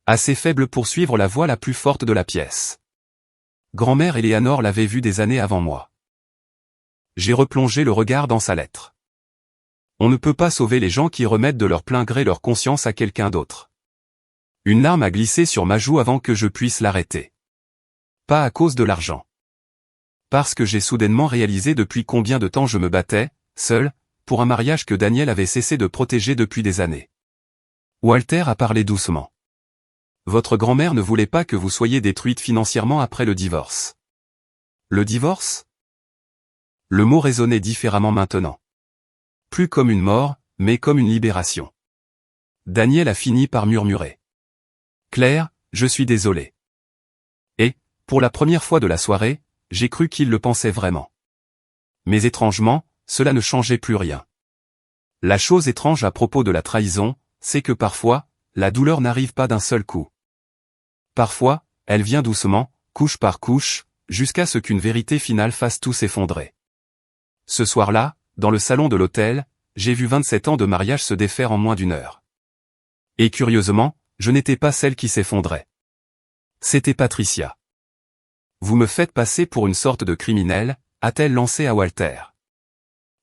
Assez faible pour suivre la voie la plus forte de la pièce. Grand-mère Eleanor l'avait vu des années avant moi. J'ai replongé le regard dans sa lettre. On ne peut pas sauver les gens qui remettent de leur plein gré leur conscience à quelqu'un d'autre. Une larme a glissé sur ma joue avant que je puisse l'arrêter. Pas à cause de l'argent. Parce que j'ai soudainement réalisé depuis combien de temps je me battais, seul, pour un mariage que Daniel avait cessé de protéger depuis des années. Walter a parlé doucement. Votre grand-mère ne voulait pas que vous soyez détruite financièrement après le divorce. Le divorce? Le mot résonnait différemment maintenant. Plus comme une mort, mais comme une libération. Daniel a fini par murmurer. Claire, je suis désolé. Et, pour la première fois de la soirée, j'ai cru qu'il le pensait vraiment. Mais étrangement, cela ne changeait plus rien. La chose étrange à propos de la trahison, c'est que parfois, la douleur n'arrive pas d'un seul coup. Parfois, elle vient doucement, couche par couche, jusqu'à ce qu'une vérité finale fasse tout s'effondrer. Ce soir-là, dans le salon de l'hôtel, j'ai vu 27 ans de mariage se défaire en moins d'une heure. Et curieusement, je n'étais pas celle qui s'effondrait. C'était Patricia. Vous me faites passer pour une sorte de criminel, a-t-elle lancé à Walter.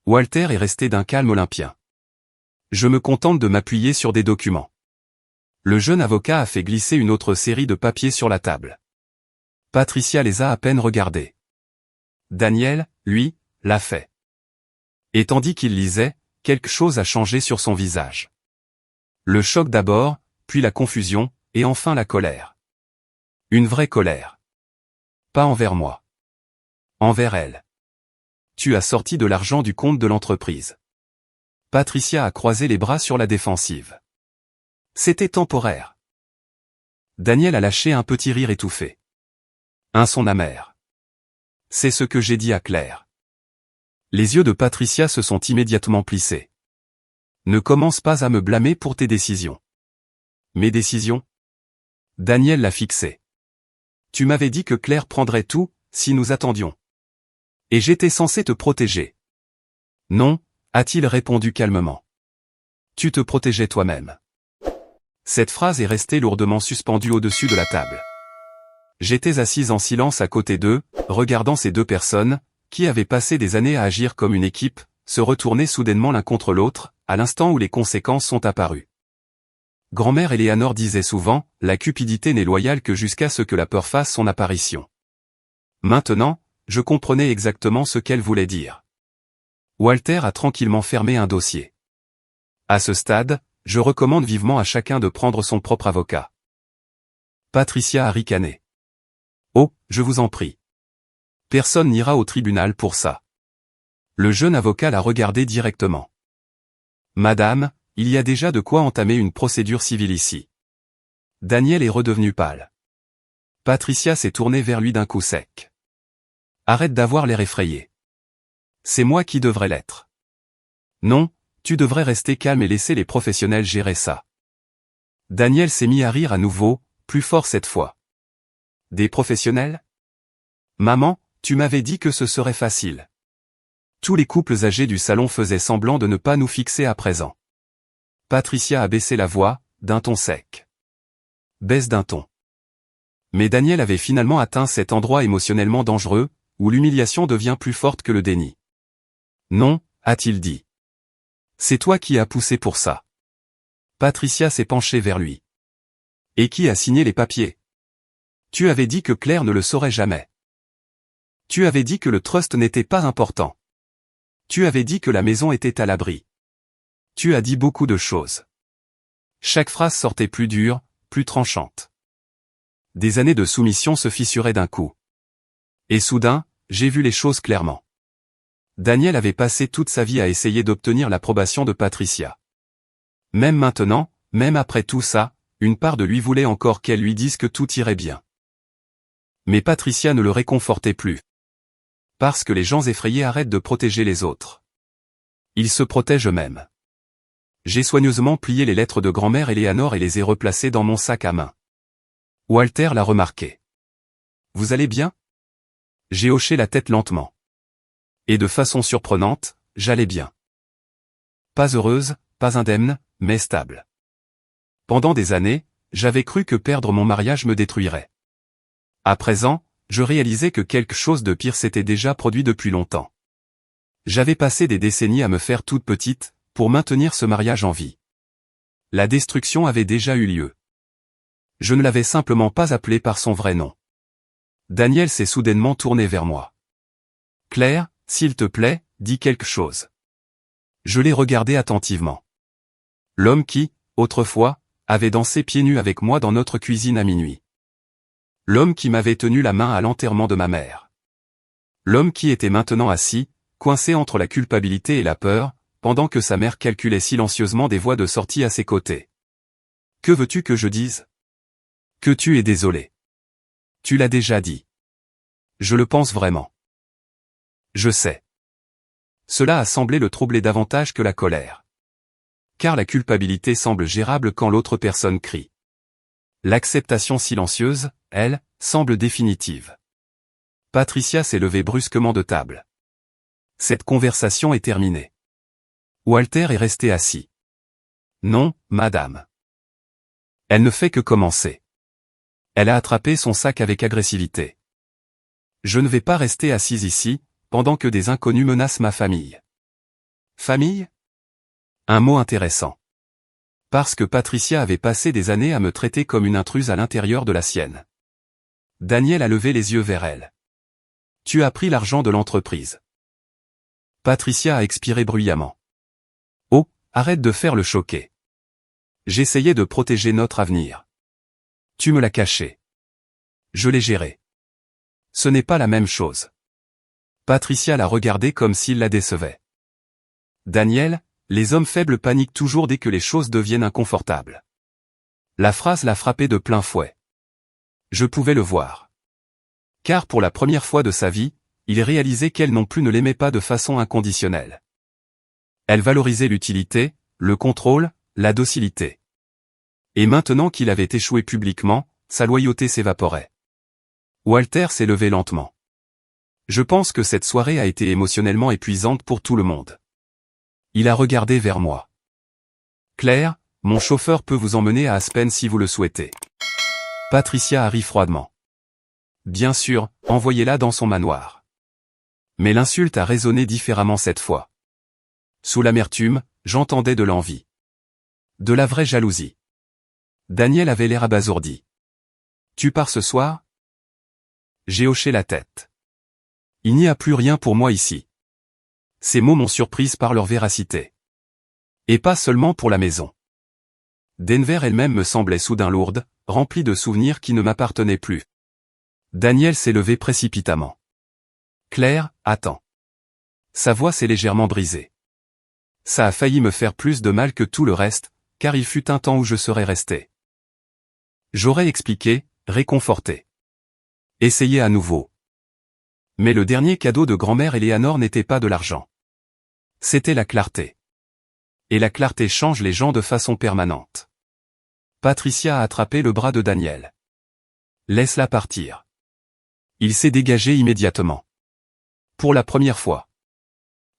Walter est resté d'un calme olympien. Je me contente de m'appuyer sur des documents. Le jeune avocat a fait glisser une autre série de papiers sur la table. Patricia les a à peine regardés. Daniel, lui, l'a fait. Et tandis qu'il lisait, quelque chose a changé sur son visage. Le choc d'abord, puis la confusion, et enfin la colère. Une vraie colère. Pas envers moi. Envers elle. Tu as sorti de l'argent du compte de l'entreprise. Patricia a croisé les bras sur la défensive. C'était temporaire. Daniel a lâché un petit rire étouffé. Un son amer. C'est ce que j'ai dit à Claire. Les yeux de Patricia se sont immédiatement plissés. Ne commence pas à me blâmer pour tes décisions. Mes décisions? Daniel l'a fixé. Tu m'avais dit que Claire prendrait tout, si nous attendions. Et j'étais censé te protéger. Non, a-t-il répondu calmement. Tu te protégeais toi-même. Cette phrase est restée lourdement suspendue au-dessus de la table. J'étais assise en silence à côté d'eux, regardant ces deux personnes, qui avaient passé des années à agir comme une équipe, se retourner soudainement l'un contre l'autre, à l'instant où les conséquences sont apparues. Grand-mère Eleanor disait souvent, la cupidité n'est loyale que jusqu'à ce que la peur fasse son apparition. Maintenant, je comprenais exactement ce qu'elle voulait dire. Walter a tranquillement fermé un dossier. À ce stade, je recommande vivement à chacun de prendre son propre avocat. Patricia a ricané. Oh, je vous en prie. Personne n'ira au tribunal pour ça. Le jeune avocat l'a regardé directement. Madame, il y a déjà de quoi entamer une procédure civile ici. Daniel est redevenu pâle. Patricia s'est tournée vers lui d'un coup sec. Arrête d'avoir l'air effrayé. C'est moi qui devrais l'être. Non, tu devrais rester calme et laisser les professionnels gérer ça. Daniel s'est mis à rire à nouveau, plus fort cette fois. Des professionnels? Maman, tu m'avais dit que ce serait facile. Tous les couples âgés du salon faisaient semblant de ne pas nous fixer à présent. Patricia a baissé la voix, d'un ton sec. Baisse d'un ton. Mais Daniel avait finalement atteint cet endroit émotionnellement dangereux, où l'humiliation devient plus forte que le déni. Non, a-t-il dit. C'est toi qui as poussé pour ça. Patricia s'est penchée vers lui. Et qui a signé les papiers? Tu avais dit que Claire ne le saurait jamais. Tu avais dit que le trust n'était pas important. Tu avais dit que la maison était à l'abri. Tu as dit beaucoup de choses. Chaque phrase sortait plus dure, plus tranchante. Des années de soumission se fissuraient d'un coup. Et soudain, j'ai vu les choses clairement. Daniel avait passé toute sa vie à essayer d'obtenir l'approbation de Patricia. Même maintenant, même après tout ça, une part de lui voulait encore qu'elle lui dise que tout irait bien. Mais Patricia ne le réconfortait plus. Parce que les gens effrayés arrêtent de protéger les autres. Ils se protègent eux-mêmes. J'ai soigneusement plié les lettres de grand-mère Eleanor et les ai replacées dans mon sac à main. Walter l'a remarqué. Vous allez bien? J'ai hoché la tête lentement. Et de façon surprenante, j'allais bien. Pas heureuse, pas indemne, mais stable. Pendant des années, j'avais cru que perdre mon mariage me détruirait. À présent, je réalisais que quelque chose de pire s'était déjà produit depuis longtemps. J'avais passé des décennies à me faire toute petite, pour maintenir ce mariage en vie. La destruction avait déjà eu lieu. Je ne l'avais simplement pas appelé par son vrai nom. Daniel s'est soudainement tourné vers moi. Claire, s'il te plaît, dis quelque chose. Je l'ai regardé attentivement. L'homme qui, autrefois, avait dansé pieds nus avec moi dans notre cuisine à minuit. L'homme qui m'avait tenu la main à l'enterrement de ma mère. L'homme qui était maintenant assis, coincé entre la culpabilité et la peur, pendant que sa mère calculait silencieusement des voies de sortie à ses côtés. Que veux-tu que je dise? Que tu es désolé. Tu l'as déjà dit. Je le pense vraiment. Je sais. Cela a semblé le troubler davantage que la colère. Car la culpabilité semble gérable quand l'autre personne crie. L'acceptation silencieuse, elle, semble définitive. Patricia s'est levée brusquement de table. Cette conversation est terminée. Walter est resté assis. Non, madame. Elle ne fait que commencer. Elle a attrapé son sac avec agressivité. Je ne vais pas rester assise ici, pendant que des inconnus menacent ma famille. Famille? Un mot intéressant. Parce que Patricia avait passé des années à me traiter comme une intruse à l'intérieur de la sienne. Daniel a levé les yeux vers elle. Tu as pris l'argent de l'entreprise. Patricia a expiré bruyamment. Oh, arrête de faire le choqué. J'essayais de protéger notre avenir. Tu me l'as caché. Je l'ai géré. Ce n'est pas la même chose. Patricia l'a regardé comme s'il la décevait. Daniel, les hommes faibles paniquent toujours dès que les choses deviennent inconfortables. La phrase l'a frappé de plein fouet. Je pouvais le voir. Car pour la première fois de sa vie, il réalisait qu'elle non plus ne l'aimait pas de façon inconditionnelle. Elle valorisait l'utilité, le contrôle, la docilité. Et maintenant qu'il avait échoué publiquement, sa loyauté s'évaporait. Walter s'est levé lentement. Je pense que cette soirée a été émotionnellement épuisante pour tout le monde. Il a regardé vers moi. Claire, mon chauffeur peut vous emmener à Aspen si vous le souhaitez. Patricia a ri froidement. Bien sûr, envoyez-la dans son manoir. Mais l'insulte a résonné différemment cette fois. Sous l'amertume, j'entendais de l'envie. De la vraie jalousie. Daniel avait l'air abasourdi. Tu pars ce soir? J'ai hoché la tête. Il n'y a plus rien pour moi ici. Ces mots m'ont surprise par leur véracité. Et pas seulement pour la maison. Denver elle-même me semblait soudain lourde, remplie de souvenirs qui ne m'appartenaient plus. Daniel s'est levé précipitamment. Claire, attends. Sa voix s'est légèrement brisée. Ça a failli me faire plus de mal que tout le reste, car il fut un temps où je serais resté. J'aurais expliqué, réconforté. Essayé à nouveau. Mais le dernier cadeau de grand-mère Eleanor n'était pas de l'argent. C'était la clarté. Et la clarté change les gens de façon permanente. Patricia a attrapé le bras de Daniel. Laisse-la partir. Il s'est dégagé immédiatement. Pour la première fois.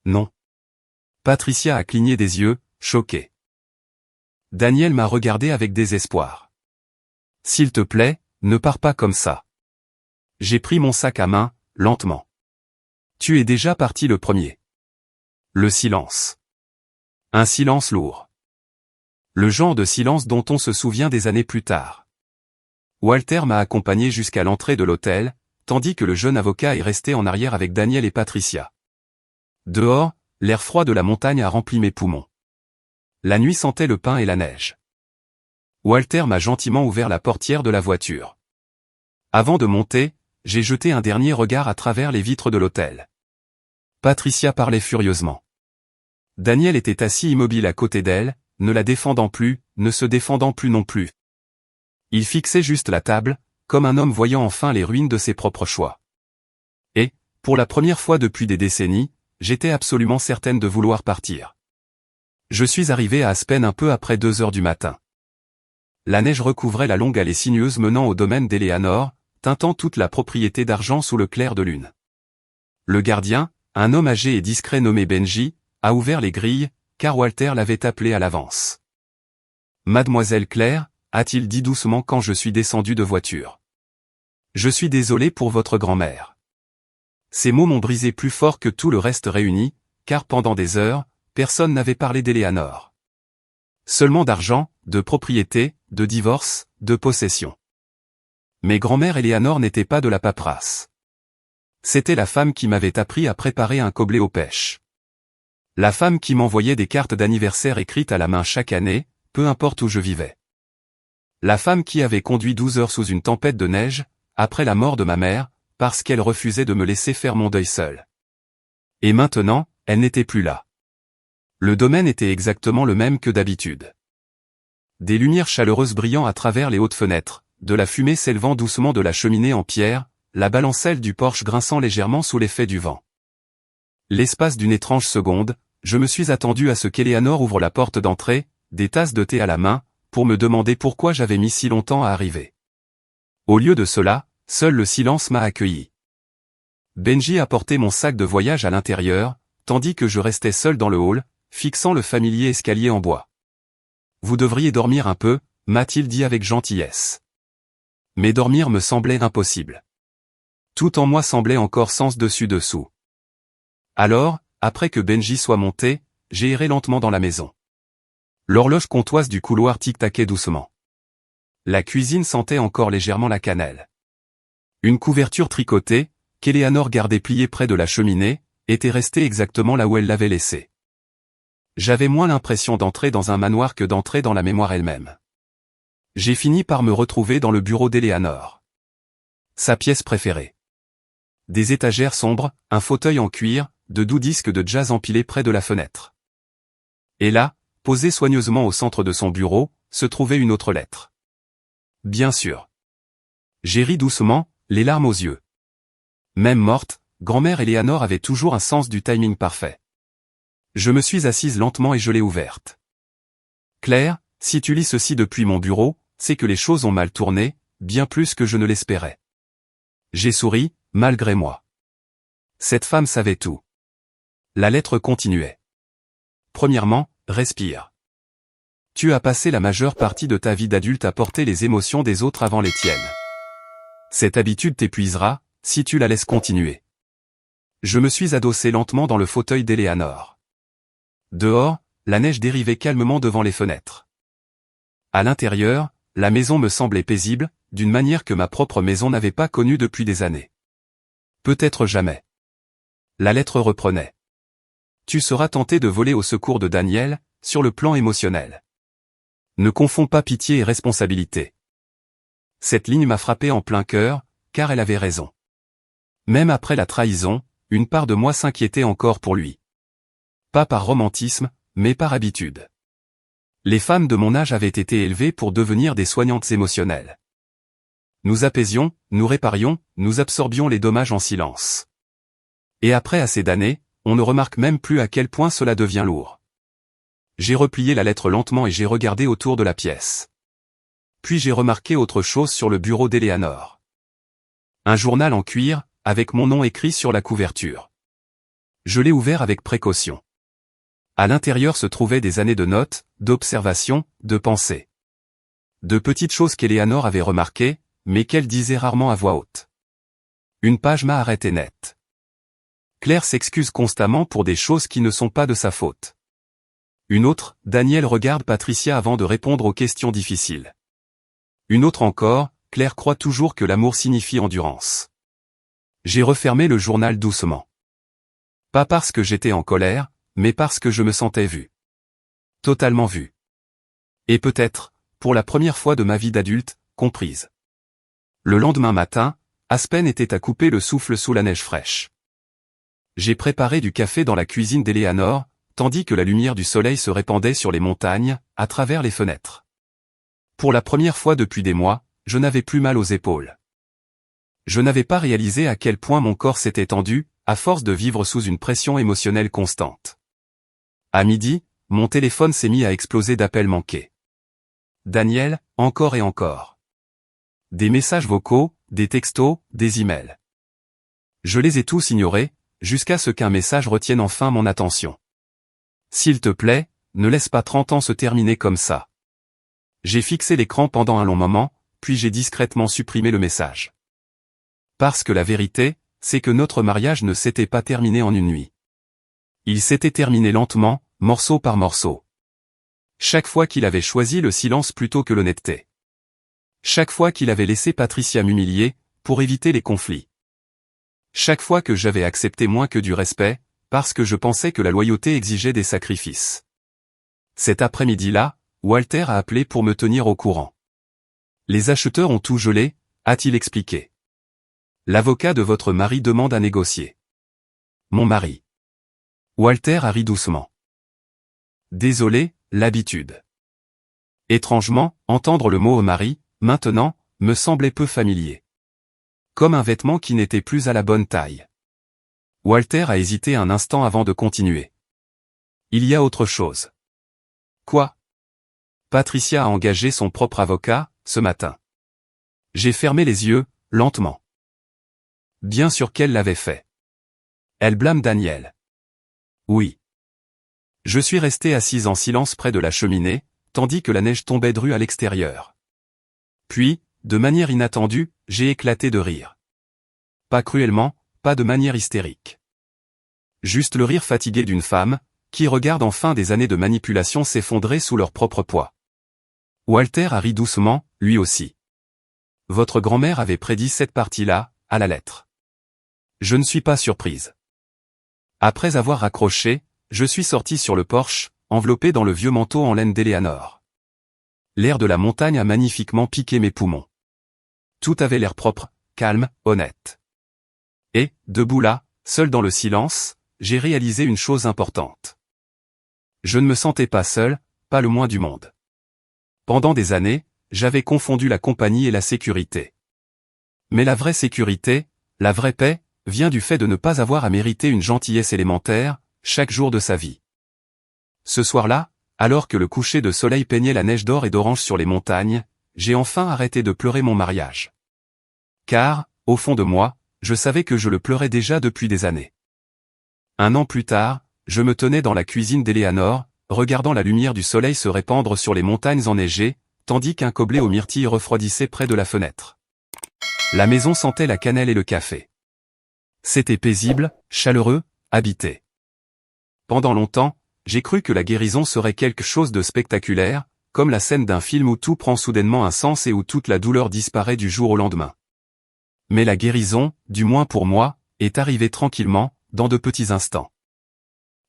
Non. Patricia a cligné des yeux, choquée. Daniel m'a regardé avec désespoir. S'il te plaît, ne pars pas comme ça. J'ai pris mon sac à main, lentement. Tu es déjà parti le premier. Le silence. Un silence lourd. Le genre de silence dont on se souvient des années plus tard. Walter m'a accompagné jusqu'à l'entrée de l'hôtel, tandis que le jeune avocat est resté en arrière avec Daniel et Patricia. Dehors, l'air froid de la montagne a rempli mes poumons. La nuit sentait le pain et la neige. Walter m'a gentiment ouvert la portière de la voiture. Avant de monter, j'ai jeté un dernier regard à travers les vitres de l'hôtel. Patricia parlait furieusement. Daniel était assis immobile à côté d'elle, ne la défendant plus, ne se défendant plus non plus. Il fixait juste la table, comme un homme voyant enfin les ruines de ses propres choix. Et, pour la première fois depuis des décennies, j'étais absolument certaine de vouloir partir. Je suis arrivé à Aspen un peu après 2 heures du matin. La neige recouvrait la longue allée sinueuse menant au domaine d'Eleanor, teintant toute la propriété d'argent sous le clair de lune. Le gardien, un homme âgé et discret nommé Benji, a ouvert les grilles, car Walter l'avait appelé à l'avance. Mademoiselle Claire, a-t-il dit doucement quand je suis descendu de voiture. Je suis désolé pour votre grand-mère. Ces mots m'ont brisé plus fort que tout le reste réuni, car pendant des heures, personne n'avait parlé d'Eleanor. Seulement d'argent, de propriété, de divorce, de possession. Mais grand-mère Eleanor n'était pas de la paperasse. C'était la femme qui m'avait appris à préparer un gobelet aux pêches. La femme qui m'envoyait des cartes d'anniversaire écrites à la main chaque année, peu importe où je vivais. La femme qui avait conduit 12 heures sous une tempête de neige, après la mort de ma mère, parce qu'elle refusait de me laisser faire mon deuil seul. Et maintenant, elle n'était plus là. Le domaine était exactement le même que d'habitude. Des lumières chaleureuses brillant à travers les hautes fenêtres, de la fumée s'élevant doucement de la cheminée en pierre, la balancelle du porche grinçant légèrement sous l'effet du vent. L'espace d'une étrange seconde, je me suis attendu à ce qu'Eleanor ouvre la porte d'entrée, des tasses de thé à la main, pour me demander pourquoi j'avais mis si longtemps à arriver. Au lieu de cela, seul le silence m'a accueilli. Benji a porté mon sac de voyage à l'intérieur, tandis que je restais seul dans le hall, fixant le familier escalier en bois. Vous devriez dormir un peu, m'a-t-il dit avec gentillesse. Mais dormir me semblait impossible. Tout en moi semblait encore sens dessus-dessous. Alors, après que Benji soit monté, j'ai erré lentement dans la maison. L'horloge comptoise du couloir tic-taquait doucement. La cuisine sentait encore légèrement la cannelle. Une couverture tricotée, qu'Eleanor gardait pliée près de la cheminée, était restée exactement là où elle l'avait laissée. J'avais moins l'impression d'entrer dans un manoir que d'entrer dans la mémoire elle-même. J'ai fini par me retrouver dans le bureau d'Eleanor. Sa pièce préférée. Des étagères sombres, un fauteuil en cuir, de doux disques de jazz empilés près de la fenêtre. Et là, posée soigneusement au centre de son bureau, se trouvait une autre lettre. Bien sûr. J'ai ri doucement, les larmes aux yeux. Même morte, grand-mère Eleanor avait toujours un sens du timing parfait. Je me suis assise lentement et je l'ai ouverte. Claire, si tu lis ceci depuis mon bureau, c'est que les choses ont mal tourné, bien plus que je ne l'espérais. J'ai souri, malgré moi. Cette femme savait tout. La lettre continuait. Premièrement, respire. Tu as passé la majeure partie de ta vie d'adulte à porter les émotions des autres avant les tiennes. Cette habitude t'épuisera, si tu la laisses continuer. Je me suis adossé lentement dans le fauteuil d'Eleanor. Dehors, la neige dérivait calmement devant les fenêtres. À l'intérieur, la maison me semblait paisible, d'une manière que ma propre maison n'avait pas connue depuis des années. Peut-être jamais. La lettre reprenait. Tu seras tenté de voler au secours de Daniel, sur le plan émotionnel. Ne confonds pas pitié et responsabilité. Cette ligne m'a frappé en plein cœur, car elle avait raison. Même après la trahison, une part de moi s'inquiétait encore pour lui. Pas par romantisme, mais par habitude. Les femmes de mon âge avaient été élevées pour devenir des soignantes émotionnelles. Nous apaisions, nous réparions, nous absorbions les dommages en silence. Et après assez d'années, on ne remarque même plus à quel point cela devient lourd. J'ai replié la lettre lentement et j'ai regardé autour de la pièce. Puis j'ai remarqué autre chose sur le bureau d'Eleanor. Un journal en cuir, avec mon nom écrit sur la couverture. Je l'ai ouvert avec précaution. À l'intérieur se trouvaient des années de notes, d'observations, de pensées. De petites choses qu'Eleanor avait remarquées, mais qu'elle disait rarement à voix haute. Une page m'a arrêté net. Claire s'excuse constamment pour des choses qui ne sont pas de sa faute. Une autre, Daniel regarde Patricia avant de répondre aux questions difficiles. Une autre encore, Claire croit toujours que l'amour signifie endurance. J'ai refermé le journal doucement. Pas parce que j'étais en colère, mais parce que je me sentais vu. Totalement vu. Et peut-être, pour la première fois de ma vie d'adulte, comprise. Le lendemain matin, Aspen était à couper le souffle sous la neige fraîche. J'ai préparé du café dans la cuisine d'Eleanor, tandis que la lumière du soleil se répandait sur les montagnes, à travers les fenêtres. Pour la première fois depuis des mois, je n'avais plus mal aux épaules. Je n'avais pas réalisé à quel point mon corps s'était tendu, à force de vivre sous une pression émotionnelle constante. À midi, mon téléphone s'est mis à exploser d'appels manqués. Daniel, encore et encore. Des messages vocaux, des textos, des emails. Je les ai tous ignorés, jusqu'à ce qu'un message retienne enfin mon attention. S'il te plaît, ne laisse pas 30 ans se terminer comme ça. J'ai fixé l'écran pendant un long moment, puis j'ai discrètement supprimé le message. Parce que la vérité, c'est que notre mariage ne s'était pas terminé en une nuit. Il s'était terminé lentement, morceau par morceau. Chaque fois qu'il avait choisi le silence plutôt que l'honnêteté. Chaque fois qu'il avait laissé Patricia m'humilier, pour éviter les conflits. Chaque fois que j'avais accepté moins que du respect, parce que je pensais que la loyauté exigeait des sacrifices. Cet après-midi-là, Walter a appelé pour me tenir au courant. Les acheteurs ont tout gelé, a-t-il expliqué. L'avocat de votre mari demande à négocier. Mon mari. Walter a ri doucement. Désolé, l'habitude. Étrangement, entendre le mot mari, maintenant, me semblait peu familier. Comme un vêtement qui n'était plus à la bonne taille. Walter a hésité un instant avant de continuer. Il y a autre chose. Quoi? Patricia a engagé son propre avocat, ce matin. J'ai fermé les yeux, lentement. Bien sûr qu'elle l'avait fait. Elle blâme Daniel. Oui. Je suis resté assise en silence près de la cheminée, tandis que la neige tombait drue à l'extérieur. Puis, de manière inattendue, j'ai éclaté de rire. Pas cruellement, pas de manière hystérique. Juste le rire fatigué d'une femme, qui regarde enfin des années de manipulation s'effondrer sous leur propre poids. Walter a ri doucement, lui aussi. Votre grand-mère avait prédit cette partie-là, à la lettre. Je ne suis pas surprise. Après avoir raccroché, je suis sorti sur le porche, enveloppé dans le vieux manteau en laine d'Eleanor. L'air de la montagne a magnifiquement piqué mes poumons. Tout avait l'air propre, calme, honnête. Et, debout là, seul dans le silence, j'ai réalisé une chose importante. Je ne me sentais pas seul, pas le moins du monde. Pendant des années, j'avais confondu la compagnie et la sécurité. Mais la vraie sécurité, la vraie paix, vient du fait de ne pas avoir à mériter une gentillesse élémentaire, chaque jour de sa vie. Ce soir-là, alors que le coucher de soleil peignait la neige d'or et d'orange sur les montagnes, j'ai enfin arrêté de pleurer mon mariage. Car, au fond de moi, je savais que je le pleurais déjà depuis des années. Un an plus tard, je me tenais dans la cuisine d'Éléanore, regardant la lumière du soleil se répandre sur les montagnes enneigées, tandis qu'un gobelet aux myrtilles refroidissait près de la fenêtre. La maison sentait la cannelle et le café. C'était paisible, chaleureux, habité. Pendant longtemps, j'ai cru que la guérison serait quelque chose de spectaculaire, comme la scène d'un film où tout prend soudainement un sens et où toute la douleur disparaît du jour au lendemain. Mais la guérison, du moins pour moi, est arrivée tranquillement, dans de petits instants.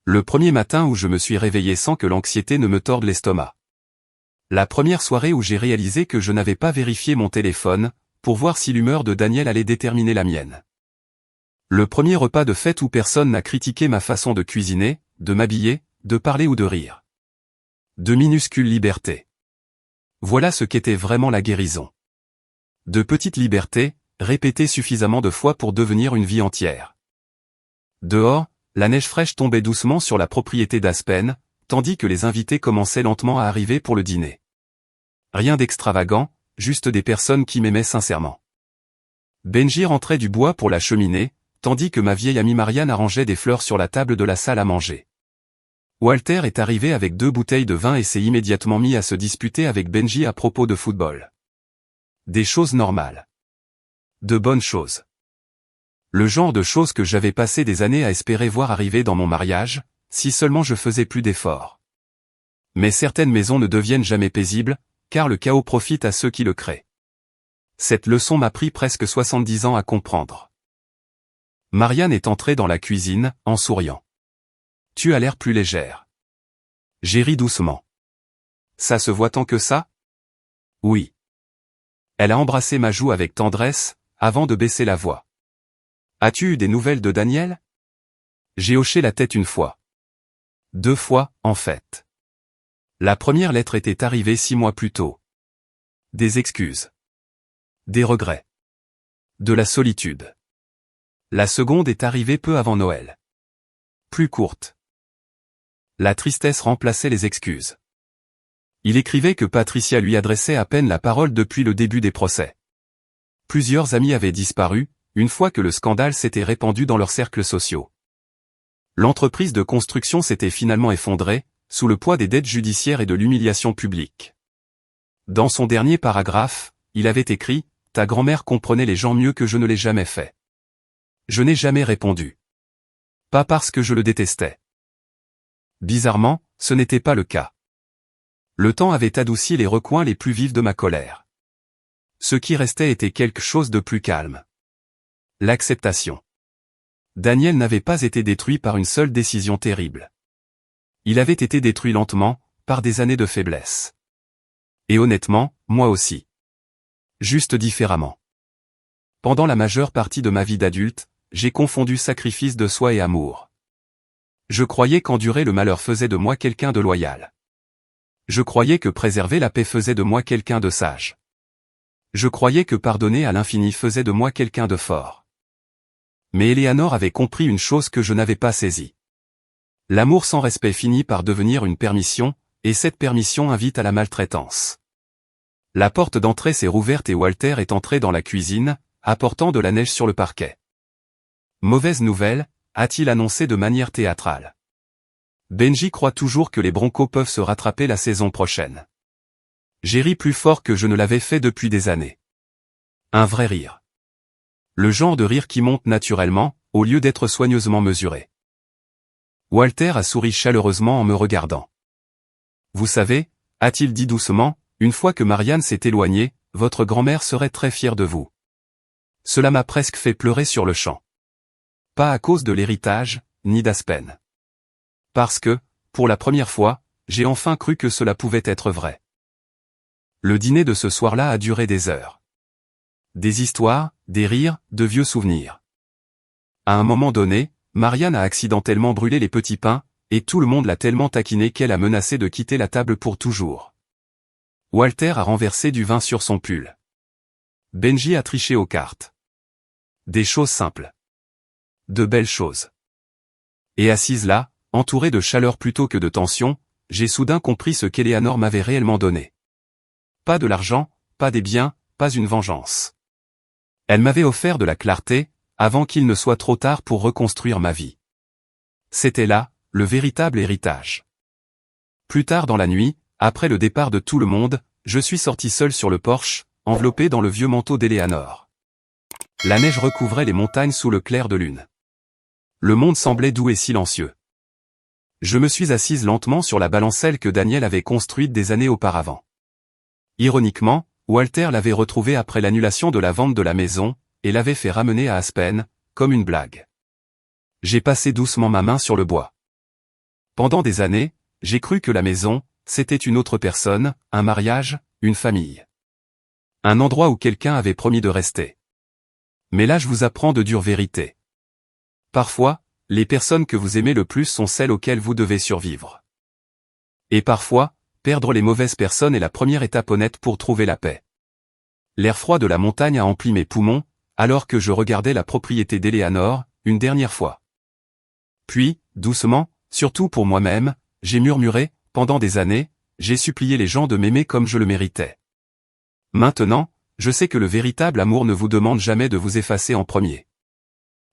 Le premier matin où je me suis réveillé sans que l'anxiété ne me torde l'estomac. La première soirée où j'ai réalisé que je n'avais pas vérifié mon téléphone, pour voir si l'humeur de Daniel allait déterminer la mienne. Le premier repas de fête où personne n'a critiqué ma façon de cuisiner, de m'habiller, de parler ou de rire. De minuscules libertés. Voilà ce qu'était vraiment la guérison. De petites libertés, répétées suffisamment de fois pour devenir une vie entière. Dehors, la neige fraîche tombait doucement sur la propriété d'Aspen, tandis que les invités commençaient lentement à arriver pour le dîner. Rien d'extravagant, juste des personnes qui m'aimaient sincèrement. Benji rentrait du bois pour la cheminée, tandis que ma vieille amie Marianne arrangeait des fleurs sur la table de la salle à manger. Walter est arrivé avec 2 bouteilles de vin et s'est immédiatement mis à se disputer avec Benji à propos de football. Des choses normales. De bonnes choses. Le genre de choses que j'avais passé des années à espérer voir arriver dans mon mariage, si seulement je faisais plus d'efforts. Mais certaines maisons ne deviennent jamais paisibles, car le chaos profite à ceux qui le créent. Cette leçon m'a pris presque 70 ans à comprendre. Marianne est entrée dans la cuisine, en souriant. Tu as l'air plus légère. J'ai ri doucement. Ça se voit tant que ça? Oui. Elle a embrassé ma joue avec tendresse, avant de baisser la voix. As-tu eu des nouvelles de Daniel? J'ai hoché la tête une fois. 2 fois, en fait. La première lettre était arrivée 6 mois plus tôt. Des excuses. Des regrets. De la solitude. La seconde est arrivée peu avant Noël. Plus courte. La tristesse remplaçait les excuses. Il écrivait que Patricia lui adressait à peine la parole depuis le début des procès. Plusieurs amis avaient disparu, une fois que le scandale s'était répandu dans leurs cercles sociaux. L'entreprise de construction s'était finalement effondrée, sous le poids des dettes judiciaires et de l'humiliation publique. Dans son dernier paragraphe, il avait écrit « Ta grand-mère comprenait les gens mieux que je ne l'ai jamais fait. » Je n'ai jamais répondu. Pas parce que je le détestais. Bizarrement, ce n'était pas le cas. Le temps avait adouci les recoins les plus vifs de ma colère. Ce qui restait était quelque chose de plus calme. L'acceptation. Daniel n'avait pas été détruit par une seule décision terrible. Il avait été détruit lentement, par des années de faiblesse. Et honnêtement, moi aussi. Juste différemment. Pendant la majeure partie de ma vie d'adulte, j'ai confondu sacrifice de soi et amour. Je croyais qu'endurer le malheur faisait de moi quelqu'un de loyal. Je croyais que préserver la paix faisait de moi quelqu'un de sage. Je croyais que pardonner à l'infini faisait de moi quelqu'un de fort. Mais Éléanore avait compris une chose que je n'avais pas saisie. L'amour sans respect finit par devenir une permission, et cette permission invite à la maltraitance. La porte d'entrée s'est rouverte et Walter est entré dans la cuisine, apportant de la neige sur le parquet. Mauvaise nouvelle, a-t-il annoncé de manière théâtrale. Benji croit toujours que les Broncos peuvent se rattraper la saison prochaine. J'ai ri plus fort que je ne l'avais fait depuis des années. Un vrai rire. Le genre de rire qui monte naturellement, au lieu d'être soigneusement mesuré. Walter a souri chaleureusement en me regardant. Vous savez, a-t-il dit doucement, une fois que Marianne s'est éloignée, votre grand-mère serait très fière de vous. Cela m'a presque fait pleurer sur le champ. Pas à cause de l'héritage, ni d'Aspen. Parce que, pour la première fois, j'ai enfin cru que cela pouvait être vrai. Le dîner de ce soir-là a duré des heures. Des histoires, des rires, de vieux souvenirs. À un moment donné, Marianne a accidentellement brûlé les petits pains, et tout le monde l'a tellement taquinée qu'elle a menacé de quitter la table pour toujours. Walter a renversé du vin sur son pull. Benji a triché aux cartes. Des choses simples. De belles choses. Et assise là, entourée de chaleur plutôt que de tension, j'ai soudain compris ce qu'Éléanore m'avait réellement donné. Pas de l'argent, pas des biens, pas une vengeance. Elle m'avait offert de la clarté, avant qu'il ne soit trop tard pour reconstruire ma vie. C'était là, le véritable héritage. Plus tard dans la nuit, après le départ de tout le monde, je suis sorti seul sur le porche, enveloppé dans le vieux manteau d'Éléanore. La neige recouvrait les montagnes sous le clair de lune. Le monde semblait doux et silencieux. Je me suis assise lentement sur la balancelle que Daniel avait construite des années auparavant. Ironiquement, Walter l'avait retrouvée après l'annulation de la vente de la maison, et l'avait fait ramener à Aspen, comme une blague. J'ai passé doucement ma main sur le bois. Pendant des années, j'ai cru que la maison, c'était une autre personne, un mariage, une famille. Un endroit où quelqu'un avait promis de rester. Mais là je vous apprends de dures vérités. Parfois, les personnes que vous aimez le plus sont celles auxquelles vous devez survivre. Et parfois, perdre les mauvaises personnes est la première étape honnête pour trouver la paix. L'air froid de la montagne a empli mes poumons, alors que je regardais la propriété d'Éléanore, une dernière fois. Puis, doucement, surtout pour moi-même, j'ai murmuré, pendant des années, j'ai supplié les gens de m'aimer comme je le méritais. Maintenant, je sais que le véritable amour ne vous demande jamais de vous effacer en premier.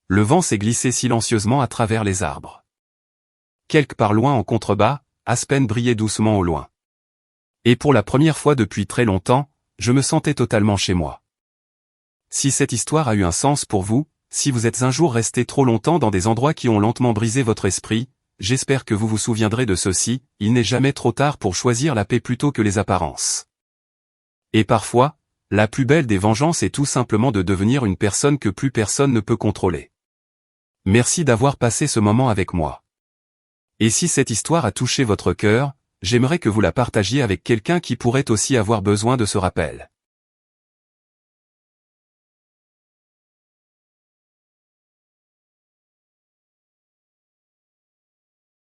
Le vent s'est glissé silencieusement à travers les arbres. Quelque part loin en contrebas, Aspen brillait doucement au loin. Et pour la première fois depuis très longtemps, je me sentais totalement chez moi. Si cette histoire a eu un sens pour vous, si vous êtes un jour resté trop longtemps dans des endroits qui ont lentement brisé votre esprit, j'espère que vous vous souviendrez de ceci, il n'est jamais trop tard pour choisir la paix plutôt que les apparences. Et parfois, la plus belle des vengeances est tout simplement de devenir une personne que plus personne ne peut contrôler. Merci d'avoir passé ce moment avec moi. Et si cette histoire a touché votre cœur, j'aimerais que vous la partagiez avec quelqu'un qui pourrait aussi avoir besoin de ce rappel.